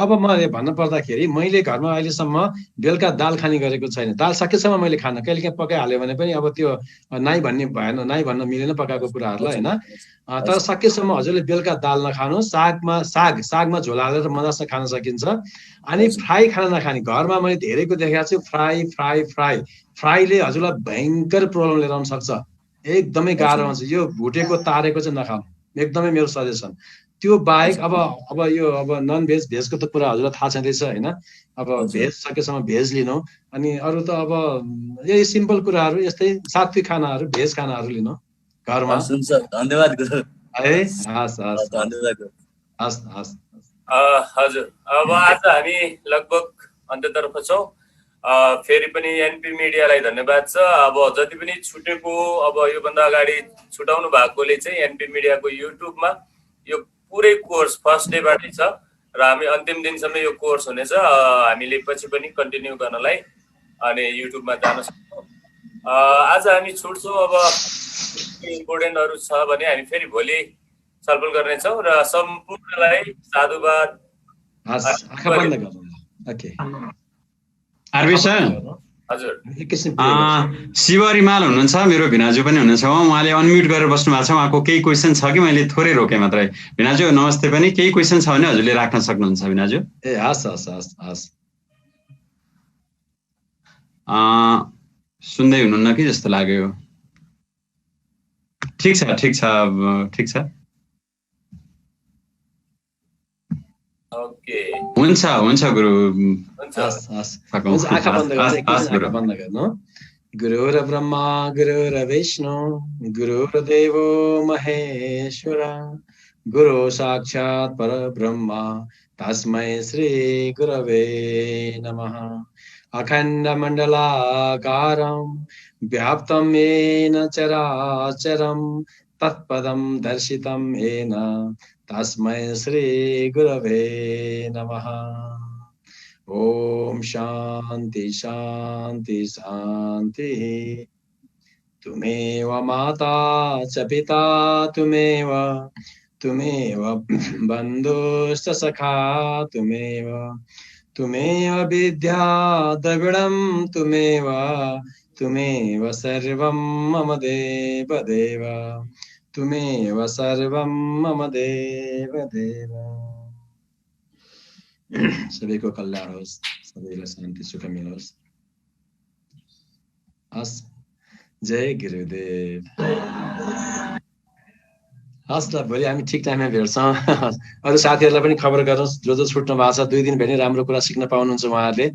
अब म भन्न पर्दाखेरि मैले घरमा अहिलेसम्म बेलुका दाल खाने गरेको छैन। दाल सकेसम्म मैले खाना कहिले काहीँ पकाइहाल्यो भने पनि अब त्यो नाइ भन्ने भएन, नाइ भन्न मिलेन पकाएको कुराहरूलाई होइन। तर सकेसम्म हजुरले बेलुका दाल नखानु, सागमा झोल हालेर मजासँग खान सकिन्छ। अनि फ्राई खाना नखाने, घरमा मैले धेरैको देखाएको छु। फ्राईले हजुरलाई भयङ्कर प्रब्लम लिएर आउन सक्छ, एकदमै गाह्रो हुन्छ। यो भुटेको तारेको चाहिँ नखानु, एकदमै मेरो सजेसन। त्यो बाहेक अब नन भेजको त कुरा हजुरलाई थाहा छँदैछ होइन। अब भेज सकेसम्म भेज लिनु, अनि अरू त अब यही सिम्पल कुराहरू, यस्तै सात्विक खानाहरू, भेज खानाहरू लिनु घरमा। धन्यवाद है हजुर। अब आज हामी लगभग अन्त्यतर्फ छौँ। फेरि पनि एनपी मिडियालाई धन्यवाद छ। अब जति पनि छुटेको, अब योभन्दा अगाडि छुटाउनु भएकोले चाहिँ एनपी मिडियाको युट्युबमा यो पुरै कोर्स फर्स्ट डेबाटै छ र हामी अन्तिम दिनसम्म यो कोर्स हुनेछ। हामीले पछि पनि कन्टिन्यू गर्नलाई अनि युट्युबमा जान सक्छौँ। आज हामी छुट्छौँ। अब इम्पोर्टेन्टहरू छ भने हामी फेरि भोलि छलफल गर्नेछौँ र सम्पूर्णलाई साधुवाद। आँखा बन्द गर्नु। ओके आरबी सर, हजुर शिव रिमाल हुनुहुन्छ, मेरो भिनाजु पनि हुनुहुन्छ, उहाँले अनम्युट गरेर बस्नु भएको छ। उहाँको केही क्वेसन छ कि मैले थोरै रोकेँ मात्रै। भिनाजु नमस्ते, पनि केही क्वेसन छ भने हजुरले राख्न सक्नुहुन्छ भिनाजु। ए हस् हस् हस् हस् सुन्दै हुनुहुन्न कि जस्तो लाग्यो। ठिक छ ठिक छ ठिक छ, ओके हुन्छ हुन्छ गुरु। आँखा बन्द गर्नु। गुरुर्ब्रह्मा गुरुर्विष्णु गुरुर्देवो महेश्वर गुरु साक्षात् परब्रह्म तस्मै श्री गुरवे नमः। अखण्डमण्डलाकारं व्याप्तं येन चराचरं तत्पदं दर्शितं येन तस्मै श्री गुरवे नमः। ओम शांति शांति शांति। तुमेव माता च पिता तुमेव बन्धुश्च सखा तुमेव विद्या द्रविणं तुमेव सर्वं मम देव देव तुमेव सर्वं मम देव देव। सबैको कल्याण होस्, सबैलाई शान्ति सुख मिलोस्। हस्, जय गुरुदेव। हस् ल, भोलि हामी ठिक टाइममा भेट्छौँ। अरू साथीहरूलाई पनि खबर गरोस्, जो छुट्नु भएको छ। 2 दिन भेट्ने राम्रो कुरा सिक्न पाउनुहुन्छ उहाँहरूले।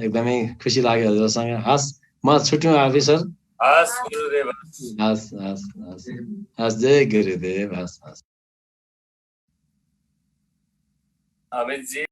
एकदमै खुसी लाग्यो हजुरसँग। हस्, म छुट्यौँ आरबी सर। हस् गुरुदेव, हस् हस् हस् हस्, जय गुरुदेव। हस् हस् अमितजी।